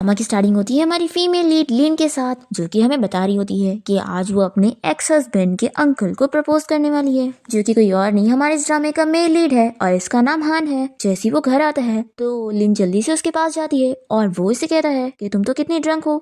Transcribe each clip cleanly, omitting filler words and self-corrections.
Drama की starting होती है हमारी फीमेल लीड लिन के साथ, जो कि हमें बता रही होती है कि आज वो अपने एक्स हस्बैंड के अंकल को प्रपोज करने वाली है, जो कि कोई और नहीं हमारे इस ड्रामे का मेल लीड है और इसका नाम हान है। जैसे वो घर आता है तो लिन जल्दी से उसके पास जाती है और वो इसे कहता है कि तुम तो कितनी ड्रंक हो।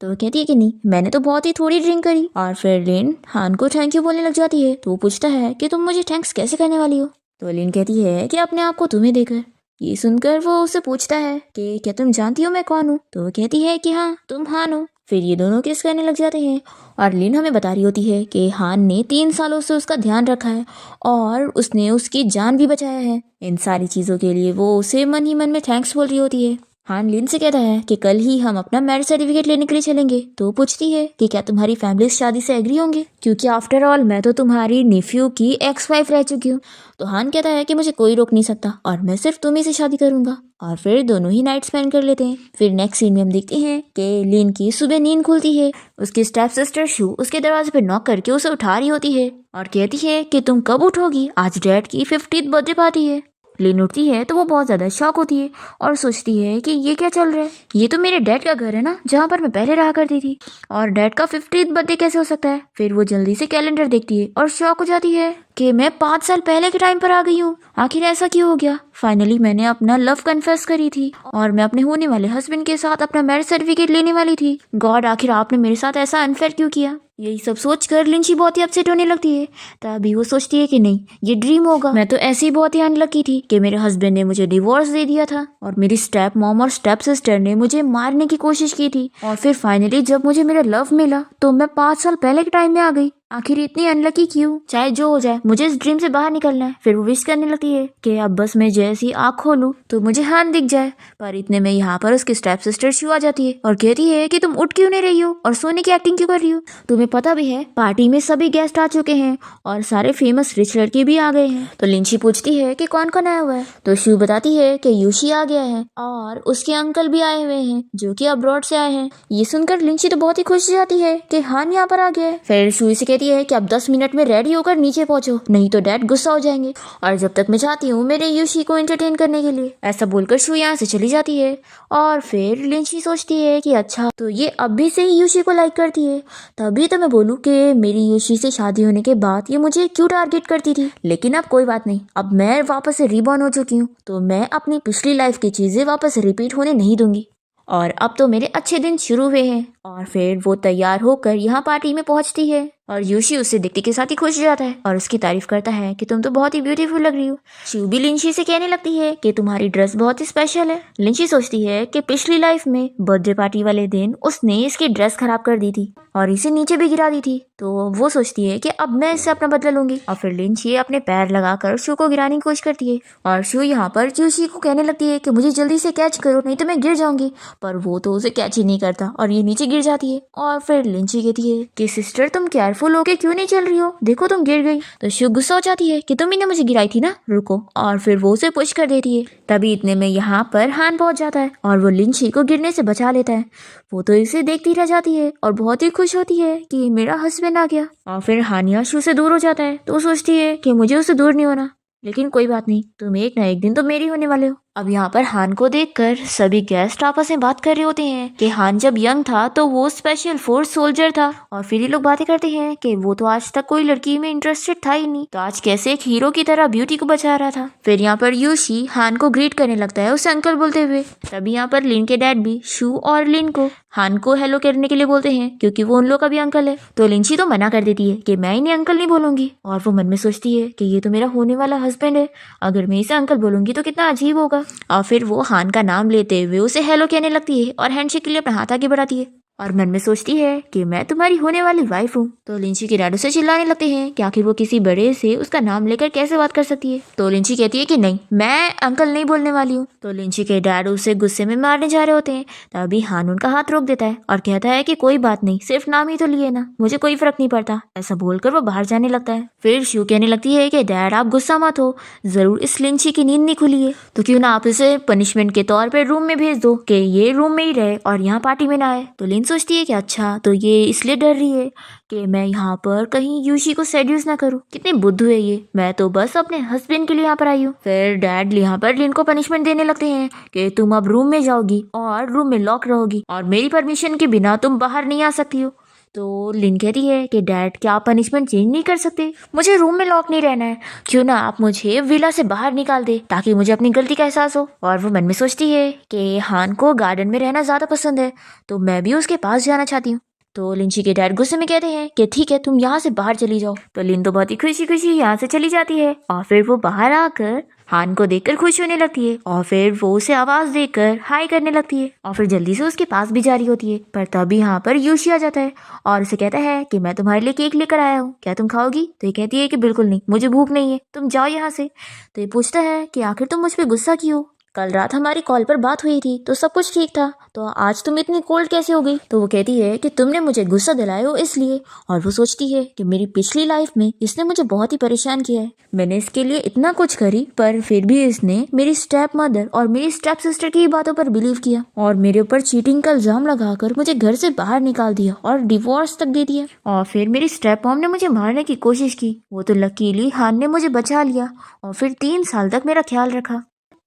तो वो कहती है कि नहीं, मैंने तो बहुत ही थोड़ी ड्रिंक करी। और फिर लिन हान को थैंक यू बोलने लग जाती है। तो वो पूछता है कि तुम मुझे थैंक्स कैसे करने वाली हो। तो लिन कहती है कि अपने आप को तुम्हें देकर। ये सुनकर वो उससे पूछता है कि क्या तुम जानती हो मैं कौन हूँ। तो वो कहती है कि हाँ, तुम हान हो। फिर ये दोनों किस करने लग जाते हैं और लिन हमें बता रही होती है कि हान ने 3 सालों से उसका ध्यान रखा है और उसने उसकी जान भी बचाया है। इन सारी चीज़ों के लिए वो उसे मन ही मन में थैंक्स बोल रही होती है। हान लिन से कहता है कि कल ही हम अपना मैरिज सर्टिफिकेट लेने के लिए चलेंगे। तो वो पूछती है कि क्या तुम्हारी फैमिली इस शादी से एग्री होंगे, क्योंकि आफ्टर ऑल मैं तो तुम्हारी नेफ्यू की एक्स वाइफ रह चुकी हूँ। तो हान कहता है कि मुझे कोई रोक नहीं सकता और मैं सिर्फ तुम्ही से शादी करूंगा। और फिर दोनों ही नाइट स्पेंड कर लेते हैं। फिर नेक्स्ट सीन में हम देखते हैं कि लिन की सुबह नींद खुलती है। उसकी स्टेप सिस्टर शू उसके दरवाजे पे नॉक करके उसे उठा रही होती है और कहती है कि तुम कब उठोगी, आज डैड की 50th बर्थडे पार्टी है। लिन उठती है तो वो बहुत ज़्यादा शॉक होती है और सोचती है कि ये क्या चल रहा है, ये तो मेरे डैड का घर है ना, जहाँ पर मैं पहले रहा करती थी, और डैड का 50th बर्थडे कैसे हो सकता है। फिर वो जल्दी से कैलेंडर देखती है और शॉक हो जाती है कि मैं 5 साल पहले के टाइम पर आ गई हूँ। आखिर ऐसा क्यों हो गया। फाइनली मैंने अपना लव कन्फेस करी थी और मैं अपने होने वाले हस्बैंड के साथ अपना मैरिज सर्टिफिकेट लेने वाली थी। गॉड, आखिर आपने मेरे साथ ऐसा अनफेयर क्यों किया। यही सब सोचकर लिंची बहुत ही अपसेट होने लगती है। तभी वो सोचती है कि नहीं, ये ड्रीम होगा। मैं तो ऐसी बहुत ही अनलकी थी कि मेरे हस्बैंड ने मुझे डिवोर्स दे दिया था और मेरी स्टेप मॉम और स्टेप सिस्टर ने मुझे मारने की कोशिश की थी। और फिर फाइनली जब मुझे मेरा लव मिला तो मैं 5 साल पहले के टाइम में आ गई। आखिर इतनी अनलकी क्यों। चाहे जो हो जाए, मुझे इस ड्रीम से बाहर निकलना है। फिर वो विश करने लगती है कि अब बस मैं जैसी आँख खोलूं तो मुझे हान दिख जाए। पर इतने में यहाँ पर उसकी स्टेप सिस्टर शू आ जाती है और कहती है कि तुम उठ क्यों नहीं रही हो और सोने की एक्टिंग क्यों कर रही हो। तुम्हें पता भी है पार्टी में सभी गेस्ट आ चुके हैं और सारे फेमस रिच लड़के भी आ गए हैं। तो लिंची पूछती है कि कौन कौन आया हुआ है। तो शू बताती है कि यूशी आ गया है और उसके अंकल भी आए हुए हैं जो कि अब्रॉड से आए हैं। ये सुनकर लिंची तो बहुत ही खुश हो जाती है कि हान यहाँ पर आ गया है। फिर शू से कहती है कि अब 10 मिनट में रेडी होकर नीचे पहुंचो, नहीं तो डैड गुस्सा हो जाएंगे और जब तक मैं चाहती हूँ मेरे यूशी को एंटरटेन करने के लिए। ऐसा बोलकर शू यहाँ से चली जाती है और फिर लिंची सोचती है कि अच्छा, तो ये अभी से ही यूशी को लाइक करती है, तभी तो मैं बोलूँ कि मेरी यूशी से शादी होने के बाद ये मुझे क्यों टारगेट करती थी। लेकिन अब कोई बात नहीं, अब मैं वापस से रीबॉर्न हो चुकी हूँ तो मैं अपनी पिछली लाइफ की चीजें वापस रिपीट होने नहीं दूंगी और अब तो मेरे अच्छे दिन शुरू हुए हैं। और फिर वो तैयार होकर यहाँ पार्टी में पहुंचती है और यूशी उससे दिखने के साथ ही खुश हो जाता है और उसकी तारीफ करता है कि तुम तो बहुत ही ब्यूटीफुल लग रही हो। शू भी लिंची से कहने लगती है कि तुम्हारी ड्रेस बहुत ही स्पेशल है। लिंची सोचती है कि पिछली लाइफ में बर्थडे पार्टी वाले दिन उसने इसकी ड्रेस खराब कर दी थी और इसे नीचे भी गिरा दी थी, तो वो सोचती है कि अब मैं इससे अपना बदला लूंगी। और फिर लिंची अपने पैर लगाकर शू को गिराने की कोशिश करती है और शू यहाँ पर यूशी को कहने लगती है कि मुझे जल्दी से कैच करो नहीं तो मैं गिर जाऊंगी। पर वो तो उसे कैच ही नहीं करता और ये नीचे गिर जाती है। और फिर लिंची कहती है कि सिस्टर तुम केयरफुल होके क्यों नहीं चल रही हो, देखो तुम गिर गई। तो शू गुस्सा हो जाती है कि तुम ही ने मुझे गिराई थी ना, रुको। और फिर वो उसे पुश कर देती है। तभी इतने में यहाँ पर हान पहुंच जाता है और वो लिंची को गिरने से बचा लेता है। वो तो इसे देखती रह जाती है और बहुत ही खुश होती है कि मेरा हस्बैंड आ गया। और फिर हानिया शू से दूर हो जाता है तो सोचती है कि मुझे उससे दूर नहीं होना, लेकिन कोई बात नहीं, तुम एक ना एक दिन तो मेरी होने वाले हो। अब यहाँ पर हान को देखकर सभी गेस्ट आपस में बात कर रहे होते हैं कि हान जब यंग था तो वो स्पेशल फोर्स सोल्जर था। और फिर ये लोग बातें करते हैं कि वो तो आज तक कोई लड़की में इंटरेस्टेड था ही नहीं, तो आज कैसे एक हीरो की तरह ब्यूटी को बचा रहा था। फिर यहाँ पर यूशी हान को ग्रीट करने लगता है उसे अंकल बोलते हुए। तभी यहाँ पर लिन के डैड भी शू और लिन को हान को हेलो करने के लिए बोलते हैं क्योंकि वो उन लोग का भी अंकल है। तो लिंची तो मना कर देती है कि मैं इन्हें अंकल नहीं बोलूंगी और वो मन में सोचती है कि ये तो मेरा होने वाला हस्बैंड है, अगर मैं इसे अंकल बोलूंगी तो कितना अजीब होगा। और फिर वो हान का नाम लेते हुए उसे हेलो कहने लगती है और हैंडशेक के लिए अपना हाथ आगे बढ़ाती है और मन में सोचती है कि मैं तुम्हारी होने वाली वाइफ हूँ। तो लिंची के डैड उसे चिल्लाने लगते हैं कि आखिर वो किसी बड़े से उसका नाम लेकर कैसे बात कर सकती है। तो लिंची कहती है कि नहीं, मैं अंकल नहीं बोलने वाली हूँ। तो लिंची के डैड उसे गुस्से में मारने जा रहे होते हैं, तभी हान उनका हाथ रोक देता है और कहता है कि कोई बात नहीं, सिर्फ नाम ही तो लिए ना, मुझे कोई फर्क नहीं पड़ता। ऐसा बोलकर वो बाहर जाने लगता है। फिर शू कहने लगती है कि डैड आप गुस्सा मत हो, जरूर इस लिंची की नींद नहीं खुली है, तो क्यों ना आप इसे पनिशमेंट के तौर पर रूम में भेज दो कि ये रूम में ही रहे और यहाँ पार्टी में ना आए। तो लिन सोचती है कि अच्छा तो ये इसलिए डर रही है कि मैं यहाँ पर कहीं यूशी को सेड्यूस ना करूँ। कितनी बुद्धू है ये, मैं तो बस अपने हस्बैंड के लिए यहाँ पर आई हूँ। फिर डैड यहाँ पर लिन को पनिशमेंट देने लगते हैं कि तुम अब रूम में जाओगी और रूम में लॉक रहोगी और मेरी परमिशन के बिना तुम बाहर नहीं आ सकती हो। तो लिन कहती है कि डैड क्या आप पनिशमेंट चेंज नहीं कर सकते, मुझे रूम में लॉक नहीं रहना है, क्यों ना आप मुझे विला से बाहर निकाल दे ताकि मुझे अपनी गलती का एहसास हो। और वो मन में सोचती है कि हान को गार्डन में रहना ज्यादा पसंद है तो मैं भी उसके पास जाना चाहती हूँ। तो लिंची के डैड गुस्से में कहते हैं कि ठीक है तुम यहाँ से बाहर चली जाओ। तो लिन तो बहुत ही खुशी खुशी यहाँ से चली जाती है और फिर वो बाहर आकर हान को देखकर खुश होने लगती है और फिर वो उसे आवाज देकर हाई करने लगती है और फिर जल्दी से उसके पास भी जा रही होती है। पर तभी यहाँ पर यूशी आ जाता है और उसे कहता है कि मैं तुम्हारे लिए केक लेकर आया हूँ, क्या तुम खाओगी? तो ये कहती है कि बिल्कुल नहीं, मुझे भूख नहीं है, तुम जाओ यहाँ से। तो ये पूछता है कि आखिर तुम मुझ पर गुस्सा क्यों? कल रात हमारी कॉल पर बात हुई थी तो सब कुछ ठीक था, तो आज तुम इतनी कोल्ड कैसे हो गई? तो वो कहती है कि तुमने मुझे गुस्सा दिलाया हो इसलिए। और वो सोचती है कि मेरी पिछली लाइफ में इसने मुझे बहुत ही परेशान किया है, मैंने इसके लिए इतना कुछ करी पर फिर भी इसने मेरी स्टेप मदर और मेरी स्टेप सिस्टर की बातों पर बिलीव किया और मेरे ऊपर चीटिंग का इल्जाम लगाकर मुझे घर से बाहर निकाल दिया और डिवोर्स तक दे दिया। और फिर मेरी स्टेप मॉम ने मुझे मारने की कोशिश की, वो तो लकीली हान ने मुझे बचा लिया और फिर 3 साल तक मेरा ख्याल रखा।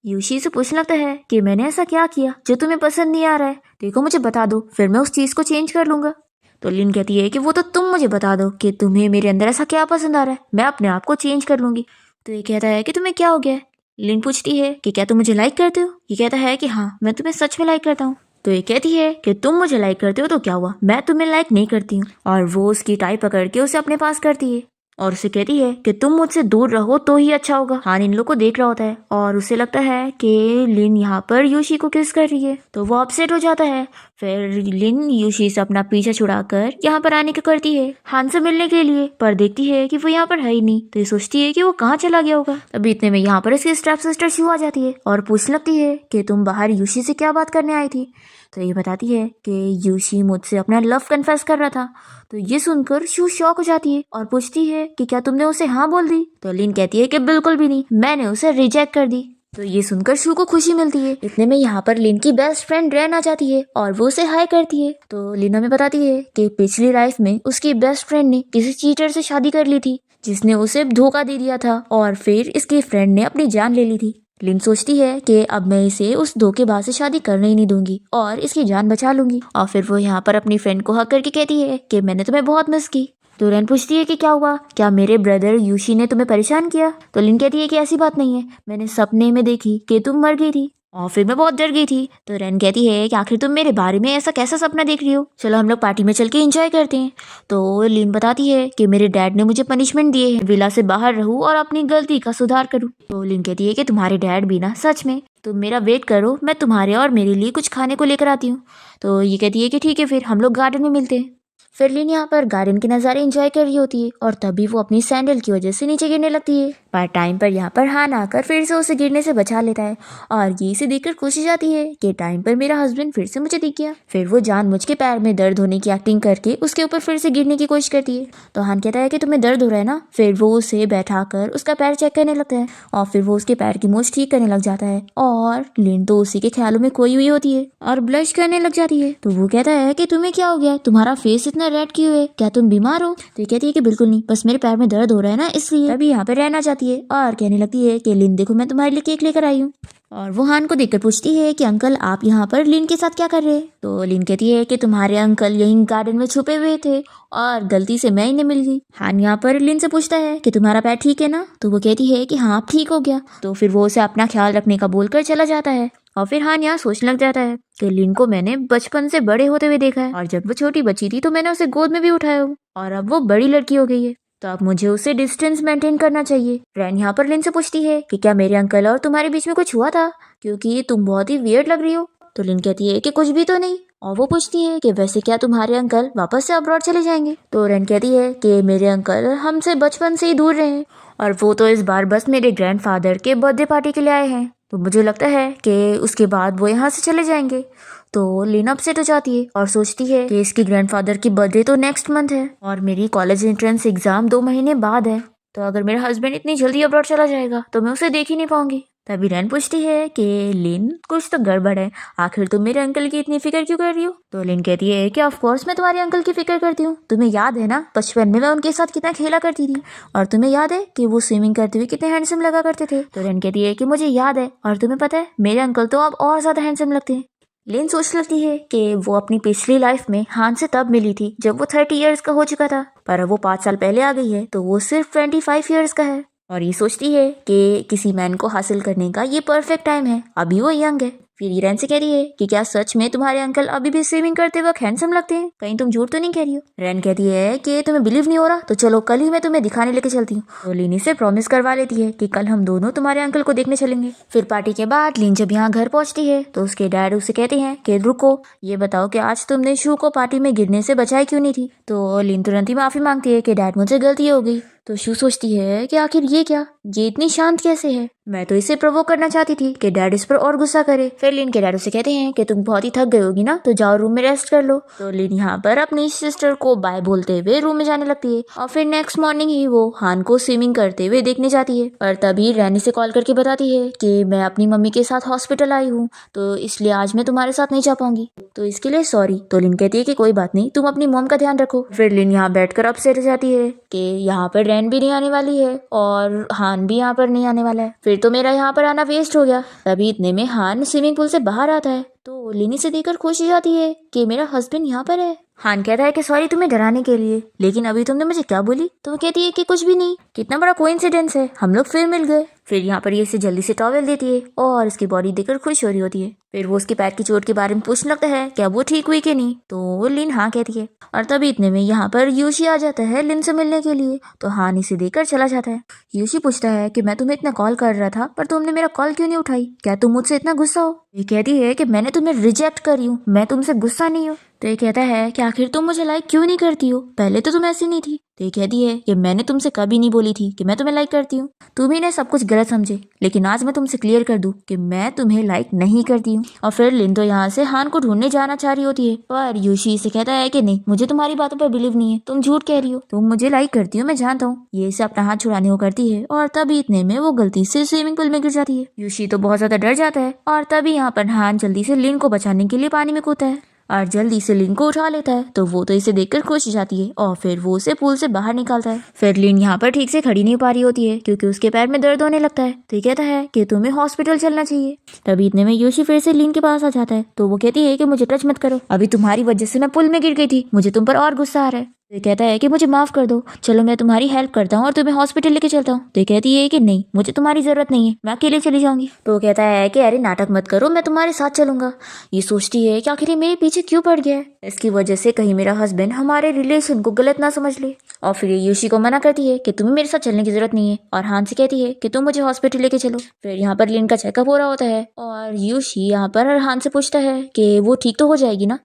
यूशी से पूछने लगता है कि मैंने ऐसा क्या किया जो तुम्हें पसंद नहीं आ रहा है, देखो मुझे बता दो, फिर मैं उस चीज को चेंज कर लूंगा। तो लिन कहती है कि वो तो तुम मुझे बता दो कि तुम्हें मेरे अंदर ऐसा क्या पसंद आ रहा है, मैं अपने आप को चेंज कर लूंगी। तो ये कहता है कि तुम्हें क्या हो गया है? लिन पूछती है कि क्या तुम मुझे लाइक करते हो? ये कहता है कि हाँ मैं तुम्हें सच में लाइक करता हूँ। तो ये कहती है कि तुम मुझे लाइक करते हो तो क्या हुआ, मैं तुम्हें लाइक नहीं करती हूँ। और वो उसकी टाई पकड़ के उसे अपने पास करती है और उसे कहती है कि तुम मुझसे दूर रहो तो ही अच्छा होगा। हान इन लोग को देख रहा होता है और उसे लगता है कि लिन यहाँ पर यूशी को किस कर रही है, तो वो अपसेट हो जाता है। फिर लिन यूशी से अपना पीछा छुड़ाकर यहाँ पर आने की करती है हान से मिलने के लिए, पर देखती है कि वो यहाँ पर है ही नहीं। तो ये सोचती है कि वो कहाँ चला गया होगा। अभी इतने में यहाँ पर इसकी स्टेप सिस्टर शू आ जाती है और पूछने लगती है कि तुम बाहर यूशी से क्या बात करने आई थी। तो ये बताती है कि यूशी मुझसे अपना लव कन्फेस कर रहा था। तो ये सुनकर शू शॉक हो जाती है और पूछती है कि क्या तुमने उसे हाँ बोल दी? तो लिन कहती है कि बिल्कुल भी नहीं, मैंने उसे रिजेक्ट कर दी। तो ये सुनकर शू को खुशी मिलती है। इतने में यहाँ पर लिन की बेस्ट फ्रेंड रैन आ जाती है और वो उसे हाई करती है। तो लिन हमें बताती है कि पिछली लाइफ में उसकी बेस्ट फ्रेंड ने किसी चीटर से शादी कर ली थी जिसने उसे धोखा दे दिया था और फिर इसकी फ्रेंड ने अपनी जान ले ली थी। लिन सोचती है कि अब मैं इसे उस धोखेबाज से शादी करने ही नहीं दूंगी और इसकी जान बचा लूंगी। और फिर वो यहाँ पर अपनी फ्रेंड को हक करके कहती है कि मैंने तुम्हें बहुत मिस की। तो रैन पूछती है कि क्या हुआ, क्या मेरे ब्रदर यूशी ने तुम्हें परेशान किया? तो लिन कहती है कि ऐसी बात नहीं है, मैंने सपने में देखी कि तुम मर गई थी और फिर मैं बहुत डर गई थी। तो रैन कहती है कि आखिर तुम मेरे बारे में ऐसा कैसा सपना देख रही हो, चलो हम लोग पार्टी में चल के एंजॉय करते हैं। तो लिन बताती है कि मेरे डैड ने मुझे पनिशमेंट दिए है, विला से बाहर रहूं और अपनी गलती का सुधार करूं। तो लिन कहती है कि तुम्हारे डैड भी ना, सच में तुम मेरा वेट करो, मैं तुम्हारे और मेरे लिए कुछ खाने को लेकर आती हूँ। तो ये कहती है कि ठीक है फिर हम लोग गार्डन में मिलते हैं। फिर लिन यहाँ पर गार्डन के नज़ारे एंजॉय कर रही होती है और तभी वो अपनी सैंडल की वजह से नीचे गिरने लगती है। पर टाइम पर यहाँ पर हान आकर फिर से उसे गिरने से बचा लेता है और ये इसे देखकर खुश हो जाती है कि टाइम पर मेरा हस्बैंड फिर से मुझे दिख गया। फिर वो जानबूझ के पैर में दर्द होने की एक्टिंग करके उसके ऊपर फिर से गिरने की कोशिश करती है। तो हान कहता है कि तुम्हें दर्द हो रहा है ना। फिर वो उसे बैठाकर उसका पैर चेक करने लगता है और फिर वो उसके पैर की मोच ठीक करने लग जाता है और लिन तो उसी के ख्यालों में खोई हुई होती है और ब्लश करने लग जाती है। तो वो कहता है कि तुम्हें क्या हो गया, तुम्हारा फेस इतना रेड क्यों है, क्या तुम बीमार हो? तो ये कहती है कि बिल्कुल नहीं, बस मेरे पैर में दर्द हो रहा है ना इसलिए। अभी यहाँ पे रहना चाहती है और कहने लगती है कि लिन देखो मैं तुम्हारे लिए केक लेकर आई हूँ। और वो हान को देखकर पूछती है कि अंकल आप यहाँ पर लिन के साथ क्या कर रहे हैं? तो लिन कहती है कि तुम्हारे अंकल यहीं गार्डन में छुपे हुए थे और गलती से मैं इन्हें मिल गई। हान यहाँ पर लिन से पूछता है कि तुम्हारा पैर ठीक है ना? तो वो कहती है कि हाँ ठीक हो गया। तो फिर वो उसे अपना ख्याल रखने का बोलकर चला जाता है। और फिर हान यहाँ सोचने लग जाता है कि लिन को मैंने बचपन से बड़े होते हुए देखा है और जब वो छोटी बच्ची थी तो मैंने उसे गोद में भी उठाया और अब वो बड़ी लड़की हो गई है, तो अब मुझे उससे डिस्टेंस मेंटेन करना चाहिए। रैन यहाँ पर लिन से पूछती है कि क्या मेरे अंकल और तुम्हारे बीच में कुछ हुआ था, क्योंकि तुम बहुत ही वियर्ड लग रही हो। तो लिन कहती है कि कुछ भी तो नहीं। और वो पूछती है कि वैसे क्या तुम्हारे अंकल वापस से अब्रॉड चले जाएंगे? तो रैन कहती है कि मेरे अंकल हमसे बचपन से ही दूर रहे हैं और वो तो इस बार बस मेरे ग्रैंडफादर के बर्थडे पार्टी के लिए आए हैं, तो मुझे लगता है कि उसके बाद वो यहाँ से चले जाएंगे। तो लिन अपसेट हो जाती है और सोचती है कि इसकी ग्रैंडफादर की बर्थडे तो नेक्स्ट मंथ है और मेरी कॉलेज एंट्रेंस एग्जाम 2 महीने बाद है, तो अगर मेरा हस्बैंड इतनी जल्दी अब्रॉड चला जाएगा तो मैं उसे देख ही नहीं पाऊंगी। तभी रैन पूछती है कि लिन कुछ तो गड़बड़ है, आखिर तुम मेरे अंकल की इतनी फिक्र क्यों कर रही हो। तो लिन कहती है कि ऑफ कोर्स मैं तुम्हारे अंकल की फिक्र करती हूँ, तुम्हें याद है ना बचपन में मैं उनके साथ कितना खेला करती थी, और तुम्हें याद है कि वो स्विमिंग करते हुए कितने हैंडसम लगा करते थे। तो रैन कहती है कि मुझे याद है, और तुम्हें पता है मेरे अंकल तो अब और ज्यादा हैंडसम लगते हैं। लिन सोच लगती है कि वो अपनी पिछली लाइफ में हान से तब मिली थी जब वो 30 इयर्स का हो चुका था, पर अब वो 5 साल पहले आ गई है तो वो सिर्फ 25 इयर्स का है। और ये सोचती है कि किसी मैन को हासिल करने का ये परफेक्ट टाइम है, अभी वो यंग है। फिर ये रैन से कह रही है कि क्या सच में तुम्हारे अंकल अभी भी स्विमिंग करते वक्त हैंडसम लगते हैं, कहीं तुम झूठ तो नहीं कह रही हो। रैन कहती है कि तुम्हें बिलीव नहीं हो रहा तो चलो कल ही मैं तुम्हें दिखाने लेके चलती हूँ। तो लिन से प्रॉमिस करवा लेती है कि कल हम दोनों तुम्हारे अंकल को देखने चलेंगे। फिर पार्टी के बाद लिन जब यहाँ घर पहुंचती है तो उसके डैड उसे कहते हैं कि रुको, ये बताओ कि आज तुमने शू को पार्टी में गिरने से बचाई क्यों नहीं थी। तो लिन तुरंत ही माफी मांगती है कि डैड मुझे गलती हो गई। तो शू सोचती है कि आखिर ये क्या, ये इतनी शांत कैसे है, मैं तो इसे प्रोवोक करना चाहती थी कि डैड इस पर और गुस्सा करे। फिर लिन के डैड उसे कहते हैं कि तुम बहुत ही थक गई होगी ना, तो जाओ रूम में रेस्ट कर लो। तो लिन यहाँ पर अपनी सिस्टर को बाय बोलते हुए रूम में जाने लगती है, और फिर नेक्स्ट मॉर्निंग ही वो हान को स्विमिंग करते हुए देखने जाती है। और तभी रैनी से कॉल करके बताती है कि मैं अपनी मम्मी के साथ हॉस्पिटल आई हूँ, तो इसलिए आज मैं तुम्हारे साथ नहीं जा पाऊंगी, तो इसके लिए सॉरी। तो लिन कहती है कि कोई बात नहीं, तुम अपनी मॉम का ध्यान रखो। फिर लिन यहाँ बैठकर अपसेट हो जाती है कि यहाँ पर रैन भी नहीं आने वाली है और हान भी यहाँ पर नहीं आने वाला है, फिर तो मेरा यहाँ पर आना वेस्ट हो गया। तभी इतने में हान स्विमिंग पूल से बाहर आता है, तो लिनी से देखकर खुश हो जाती है कि मेरा हस्बैंड यहाँ पर है। हान कहता है कि सॉरी तुम्हें डराने के लिए, लेकिन अभी तुमने मुझे क्या बोली। तो वो कहती है कि कुछ भी नहीं, कितना बड़ा कोइंसिडेंस है, हम लोग फिर मिल गए। फिर यहाँ पर ये इसे जल्दी से टॉवेल देती है और इसकी बॉडी देखकर खुश हो रही होती है। फिर वो उसके पैर की चोट के बारे में पूछने लगता है क्या वो ठीक हुई कि नहीं, तो लिन हाँ कहती है। और तभी इतने में यहाँ पर यूशी आ जाता है लिन से मिलने के लिए, तो हान इसे देखकर चला जाता है। यूशी पूछता है कि मैं तुम्हें इतना कॉल कर रहा था पर तुमने मेरा कॉल क्यों नहीं उठाई, क्या तुम मुझसे इतना गुस्सा हो। ये कहती है कि मैंने तुम्हें रिजेक्ट करी हूँ, मैं तुमसे गुस्सा नहीं हूँ। तो ये कहता है कि आखिर तुम मुझे लाइक क्यों नहीं करती हो, पहले तो तुम ऐसी नहीं थी। तो ये कहती है कि मैंने तुमसे कभी नहीं बोली थी कि मैं तुम्हें लाइक करती हूँ, तुम ही ने सब कुछ गलत समझे, लेकिन आज मैं तुमसे क्लियर कर दूं कि मैं तुम्हें लाइक नहीं करती हूँ। और फिर लिन तो यहाँ से हान को ढूंढने जाना चाह रही होती है, पर यूशी से कहता है कि नहीं, मुझे तुम्हारी बातों पर बिलीव नहीं है, तुम झूठ कह रही हो, तुम मुझे लाइक करती हो मैं जानता हूँ। ये इसे अपना हाथ छुड़ाने को करती है और तभी इतने में वो गलती से स्विमिंग पूल में गिर जाती है। यूशी तो बहुत ज्यादा डर जाता है और तभी यहाँ पर हान जल्दी से लिन को बचाने के लिए पानी में कूदता है और जल्दी से लिन को उठा लेता है। तो वो तो इसे देखकर खुश हो जाती है और फिर वो उसे पूल से बाहर निकालता है। फिर लिन यहाँ पर ठीक से खड़ी नहीं पा रही होती है क्योंकि उसके पैर में दर्द होने लगता है, तो ये कहता है कि तुम्हें हॉस्पिटल चलना चाहिए। तभी इतने में योशी फिर से लिन के पास आ जाता है, तो वो कहती है कि मुझे टच मत करो, अभी तुम्हारी वजह से मैं पुल में गिर गई थी, मुझे तुम पर और गुस्सा आ रहा है। तो ये कहता है कि मुझे माफ कर दो, चलो मैं तुम्हारी हेल्प करता हूँ और तुम्हें हॉस्पिटल लेके चलता हूँ। तो ये कहती है कि नहीं, मुझे तुम्हारी जरूरत नहीं है, मैं अकेले चली जाऊंगी। तो वो कहता है कि अरे नाटक मत करो, मैं तुम्हारे साथ चलूंगा। ये सोचती है कि आखिर ये मेरे पीछे क्यों पड़ गया है, इसकी वजह से कहीं मेरा हस्बैंड हमारे रिलेशन को गलत ना समझ ले। और फिर ये यूशी को मना करती है कि तुम्हें मेरे साथ चलने की जरूरत नहीं है, और हान से कहती है कि तुम मुझे हॉस्पिटल लेके चलो। फिर यहाँ पर लिन का चेकअप हो रहा होता है और यूशी यहाँ पर हान से पूछता है कि वो ठीक तो हो जाएगी ना।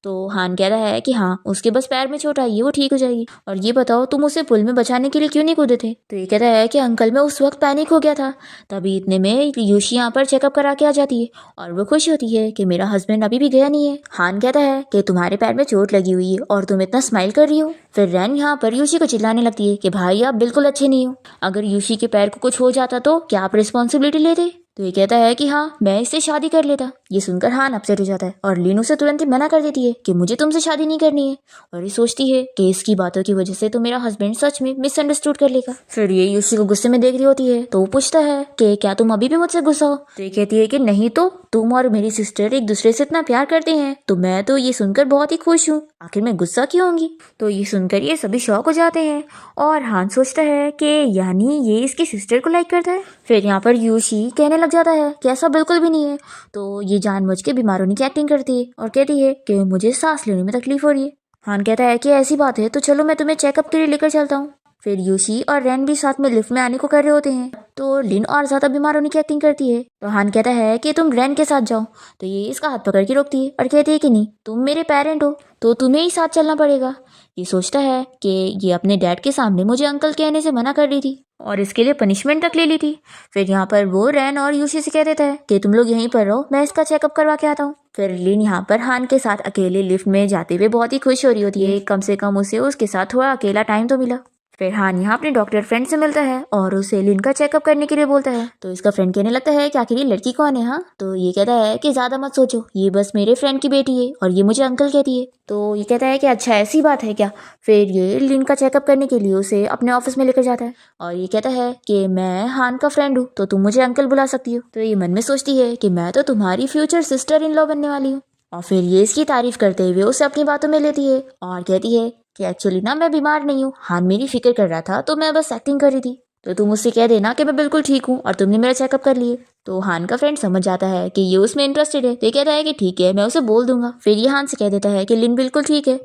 तो हान कहता है कि हाँ, उसके बस पैर में चोट आई है, वो ठीक हो जाएगी। और ये बताओ तुम उसे पुल में बचाने के लिए क्यों नहीं कूदे थे। तो ये कहता है कि अंकल मैं उस वक्त पैनिक हो गया था। तभी इतने में यूशी यहाँ पर चेकअप करा के आ जाती है और वो खुश होती है कि मेरा हस्बैंड अभी भी गया नहीं है। हान कहता है कि तुम्हारे पैर में चोट लगी हुई है और तुम इतना स्माइल कर रही हो। फिर रैन यहाँ पर यूशी को चिल्लाने लगती है कि भाई आप बिल्कुल अच्छे नहीं हो, अगर यूशी के पैर को कुछ हो जाता तो क्या आप रिस्पॉन्सिबिलिटी लेते। तो ये कहता है कि हाँ, मैं इससे शादी कर लेता। ये सुनकर हान अपसेट हो जाता है और लीन उसे तुरंत ही मना कर देती है कि मुझे तुमसे शादी नहीं करनी है। और ये सोचती है कि इसकी बातों की वजह से तो मेरा हस्बैंड सच में मिसअंडरस्टूड कर लेगा। फिर ये यूशी को गुस्से में देख रही होती है, तो वो पूछता है कि क्या तुम अभी भी मुझसे गुस्सा हो। तो ये कहती है कि नहीं, तो तुम और मेरी सिस्टर एक दूसरे से इतना प्यार करते हैं, तो मैं तो ये सुनकर बहुत ही खुश हूँ, आखिर मैं गुस्सा क्यों होंगी। तो ये सुनकर ये सभी शॉक हो जाते हैं और हान सोचता है कि यानी ये इसकी सिस्टर को लाइक करता है। फिर यहाँ पर यूशी कहने लग जाता है कि ऐसा बिल्कुल भी नहीं है। तो ये जानबूझ के बीमार होने की एक्टिंग करती है और कहती है कि मुझे सांस लेने में तकलीफ हो रही है। हान कहता है कि ऐसी बात है तो चलो मैं तुम्हें चेकअप के लिए लेकर चलता हूँ। फिर यूशी और रैन भी साथ में लिफ्ट में आने को कर रहे होते हैं, तो लिन और ज्यादा बीमार होने की एक्टिंग करती है। तो हान कहता है कि तुम रैन के साथ जाओ। तो ये इसका हाथ पकड़ के रोकती है और कहती है कि नहीं, तुम मेरे पेरेंट हो तो तुम्हें ही साथ चलना पड़ेगा। ये सोचता है कि ये अपने डैड के सामने मुझे अंकल कहने से मना कर रही थी और इसके लिए पनिशमेंट तक ले ली थी। फिर यहाँ पर वो रैन और यूशी से कह देता है कि तुम लोग यहीं पर रहो, मैं इसका चेकअप करवा के आता हूँ। फिर लिन यहाँ पर हान के साथ अकेले लिफ्ट में जाते हुए बहुत ही खुश हो रही होती है, कम से कम उसे उसके साथ थोड़ा अकेला टाइम तो मिला। फिर हान यहाँ अपने डॉक्टर फ्रेंड से मिलता है और उसे लिन का चेकअप करने के लिए बोलता है। तो इसका फ्रेंड कहने लगता है कि आखिर ये लड़की कौन है। हाँ, तो ये कहता है कि ज्यादा मत सोचो, ये बस मेरे फ्रेंड की बेटी है और ये मुझे अंकल कहती है। तो ये कहता है कि अच्छा ऐसी बात है क्या। फिर ये लिन का चेकअप करने के लिए उसे अपने ऑफिस में लेकर जाता है और ये कहता है कि मैं हान का फ्रेंड हूँ तो तुम मुझे अंकल बुला सकती हो। तो ये मन में सोचती है कि मैं तो तुम्हारी फ्यूचर सिस्टर इन लॉ बनने वाली हूँ। और फिर ये इसकी तारीफ करते हुए उसे अपनी बातों में लेती है और कहती है कि एक्चुअली ना मैं बीमार नहीं हूँ, हान मेरी फिक्र कर रहा था तो मैं बस एक्टिंग कर रही थी, तो तुम उससे कह देना कि मैं बिल्कुल ठीक हूँ और तुमने मेरा चेकअप कर लिए। तो हान का फ्रेंड समझ जाता है कि ये उसमें इंटरेस्टेड है, तो ये कहता है कि ठीक है मैं उसे बोल दूंगा। फिर ये हान से कह देता है कि लिन बिल्कुल ठीक है।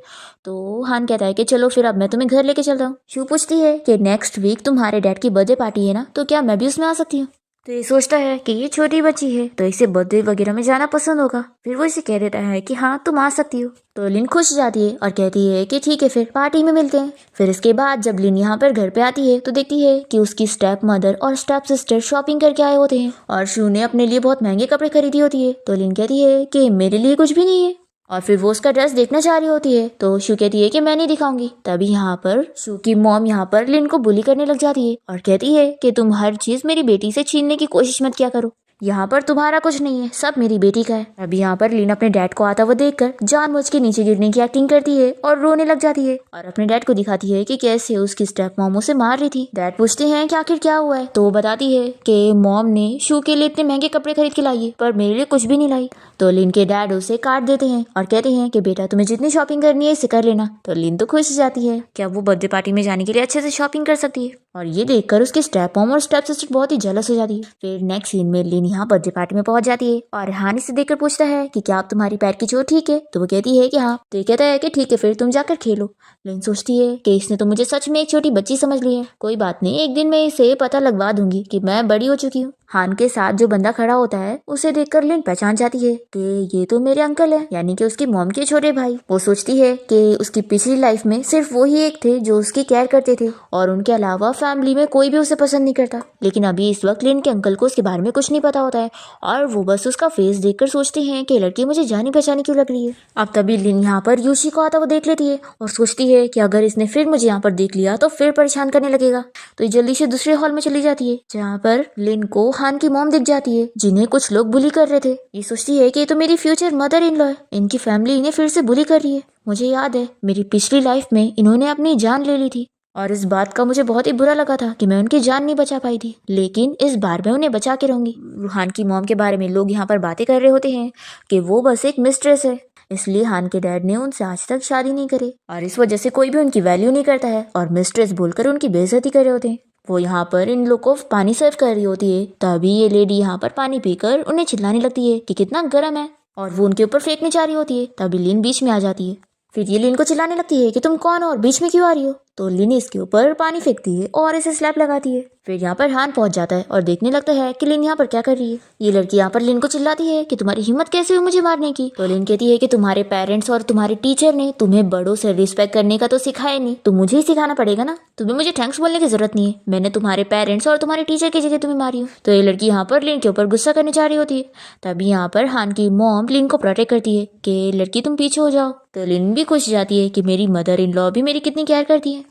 तो हान कहता है कि चलो फिर अब मैं तुम्हें घर लेके चल रहा हूँ। शू पूछती है कि नेक्स्ट वीक तुम्हारे डैड की बर्थडे पार्टी है ना, तो क्या मैं भी उसमें आ सकती हूँ। तो ये सोचता है कि ये छोटी बच्ची है तो इसे बर्थडे वगैरह में जाना पसंद होगा। फिर वो इसे कह देता है कि हाँ तुम आ सकती हो। तो लिन खुश जाती है और कहती है कि ठीक है फिर पार्टी में मिलते हैं। फिर इसके बाद जब लिन यहाँ पर घर पे आती है तो देखती है कि उसकी स्टेप मदर और स्टेप सिस्टर शॉपिंग करके आए होते हैं और शू ने अपने लिए बहुत महंगे कपड़े खरीदी होती है। तो लिन कहती है कि मेरे लिए कुछ भी नहीं है और फिर वो उसका ड्रेस देखना चाह रही होती है। तो शू कहती है कि मैं नहीं दिखाऊंगी। तभी यहाँ पर शू की मॉम यहाँ पर लिन को बुली करने लग जाती है और कहती है कि तुम हर चीज मेरी बेटी से छीनने की कोशिश मत किया करो, यहाँ पर तुम्हारा कुछ नहीं है, सब मेरी बेटी का है। अभी यहाँ पर लिन अपने डैड को आता हुआ देखकर जानबूझ के नीचे गिरने की एक्टिंग करती है और रोने लग जाती है और अपने डैड को दिखाती है कि कैसे उसकी स्टेप मॉम उसे मार रही थी। डैड पूछते हैं कि आखिर क्या हुआ है, तो वो बताती है कि मॉम ने शू के लिए इतने महंगे कपड़े खरीद के लाई है पर मेरे लिए कुछ भी नहीं लाई। तो लिन के डैड उसे काट देते हैं और कहते हैं कि बेटा तुम्हें जितनी शॉपिंग करनी है इसे कर लेना। तो लिन तो खुश हो जाती है कि अब वो बर्थडे पार्टी में जाने के लिए अच्छे से शॉपिंग कर सकती है और ये देखकर उसके स्टेप मॉम और स्टेप सिस्टर बहुत ही जेलस हो जाती है। फिर नेक्स्ट सीन में लिन यहाँ बर्थडे पार्टी में पहुंच जाती है और हान इसे देखकर पूछता है कि क्या आप तुम्हारी पैर की चोट ठीक है। तो वो कहती है कि हाँ। तो ये कहता है कि ठीक है फिर तुम जाकर खेलो। लिन सोचती है कि इसने तो मुझे सच में एक छोटी बच्ची समझ ली है, कोई बात नहीं, एक दिन मैं इसे पता लगवा दूंगी कि मैं बड़ी हो चुकी हूँ। हान के साथ जो बंदा खड़ा होता है उसे देखकर लिन पहचान जाती है कि ये तो मेरे अंकल है, यानी कि उसकी मॉम के छोटे भाई। वो सोचती है कि उसकी पिछली लाइफ में सिर्फ वो ही एक थे जो उसकी केयर करते थे और उनके अलावा फैमिली में कोई भी उसे पसंद नहीं करता। लेकिन अभी इस वक्त लिन के अंकल को उसके बारे में कुछ नहीं पता होता है और वो बस उसका फेस देखकर सोचते हैं कि लड़की मुझे जानी पहचानी क्यों लग रही है। अब तभी लिन यहाँ पर यूशी को आता हुआ देख लेती है और सोचती है कि अगर इसने फिर मुझे यहाँ पर देख लिया तो फिर परेशान करने लगेगा। तो ये जल्दी से दूसरे हॉल में चली जाती है जहाँ पर लिन को हान की मॉम दिख जाती है जिन्हें कुछ लोग बुली कर रहे थे। ये सोचती है कि ये तो मेरी फ्यूचर मदर इन लॉ है, इनकी फैमिली इन्हें फिर से बुली कर रही है। मुझे याद है मेरी पिछली लाइफ में इन्होंने अपनी जान ले ली थी और इस बात का मुझे बहुत ही बुरा लगा था कि मैं उनकी जान नहीं बचा पाई थी, लेकिन इस बार मैं उन्हें बचा के रहूंगी। हान की मॉम के बारे में लोग यहाँ पर बातें कर रहे होते हैं कि वो बस एक मिस्ट्रेस है, इसलिए हान के डैड ने उनसे आज तक शादी नहीं करी और इस वजह से कोई भी उनकी वैल्यू नहीं करता है और मिस्ट्रेस बोलकर उनकी बेइज्जती कर रहे होते हैं। वो यहाँ पर इन लोग को पानी सर्व कर रही होती है, तभी ये लेडी यहाँ पर पानी पीकर उन्हें चिल्लाने लगती है कि कितना गर्म है और वो उनके ऊपर फेंकने जा रही होती है। तभी लिन बीच में आ जाती है। फिर ये लिन को चिल्लाने लगती है कि तुम कौन हो और बीच में क्यों आ रही हो। तो लिन इसके ऊपर पानी फेंकती है और इसे स्लैप लगाती है। फिर यहाँ पर हान पहुंच जाता है और देखने लगता है कि लिन यहाँ पर क्या कर रही है। ये लड़की यहाँ पर लिन को चिल्लाती है कि तुम्हारी हिम्मत कैसे हुई मुझे मारने की। तो लिन कहती है कि तुम्हारे पेरेंट्स और तुम्हारे टीचर ने तुम्हें बड़ों से रिस्पेक्ट करने का तो सिखाया नहीं, तो मुझे ही सिखाना पड़ेगा ना। तुम्हें मुझे थैंक्स बोलने की जरूरत नहीं है, मैंने तुम्हारे पेरेंट्स और तुम्हारे टीचर की जगह तुम्हें मारी हूँ। तो ये लड़की यहाँ पर लिन के ऊपर गुस्सा करने जा रही होती है। तभी यहाँ पर हान की मॉम लिन को प्रोटेक्ट करती है कि लड़की तुम पीछे हो जाओ। तो लिन भी खुश जाती है कि मेरी मदर इन लॉ भी मेरी कितनी केयर करती है।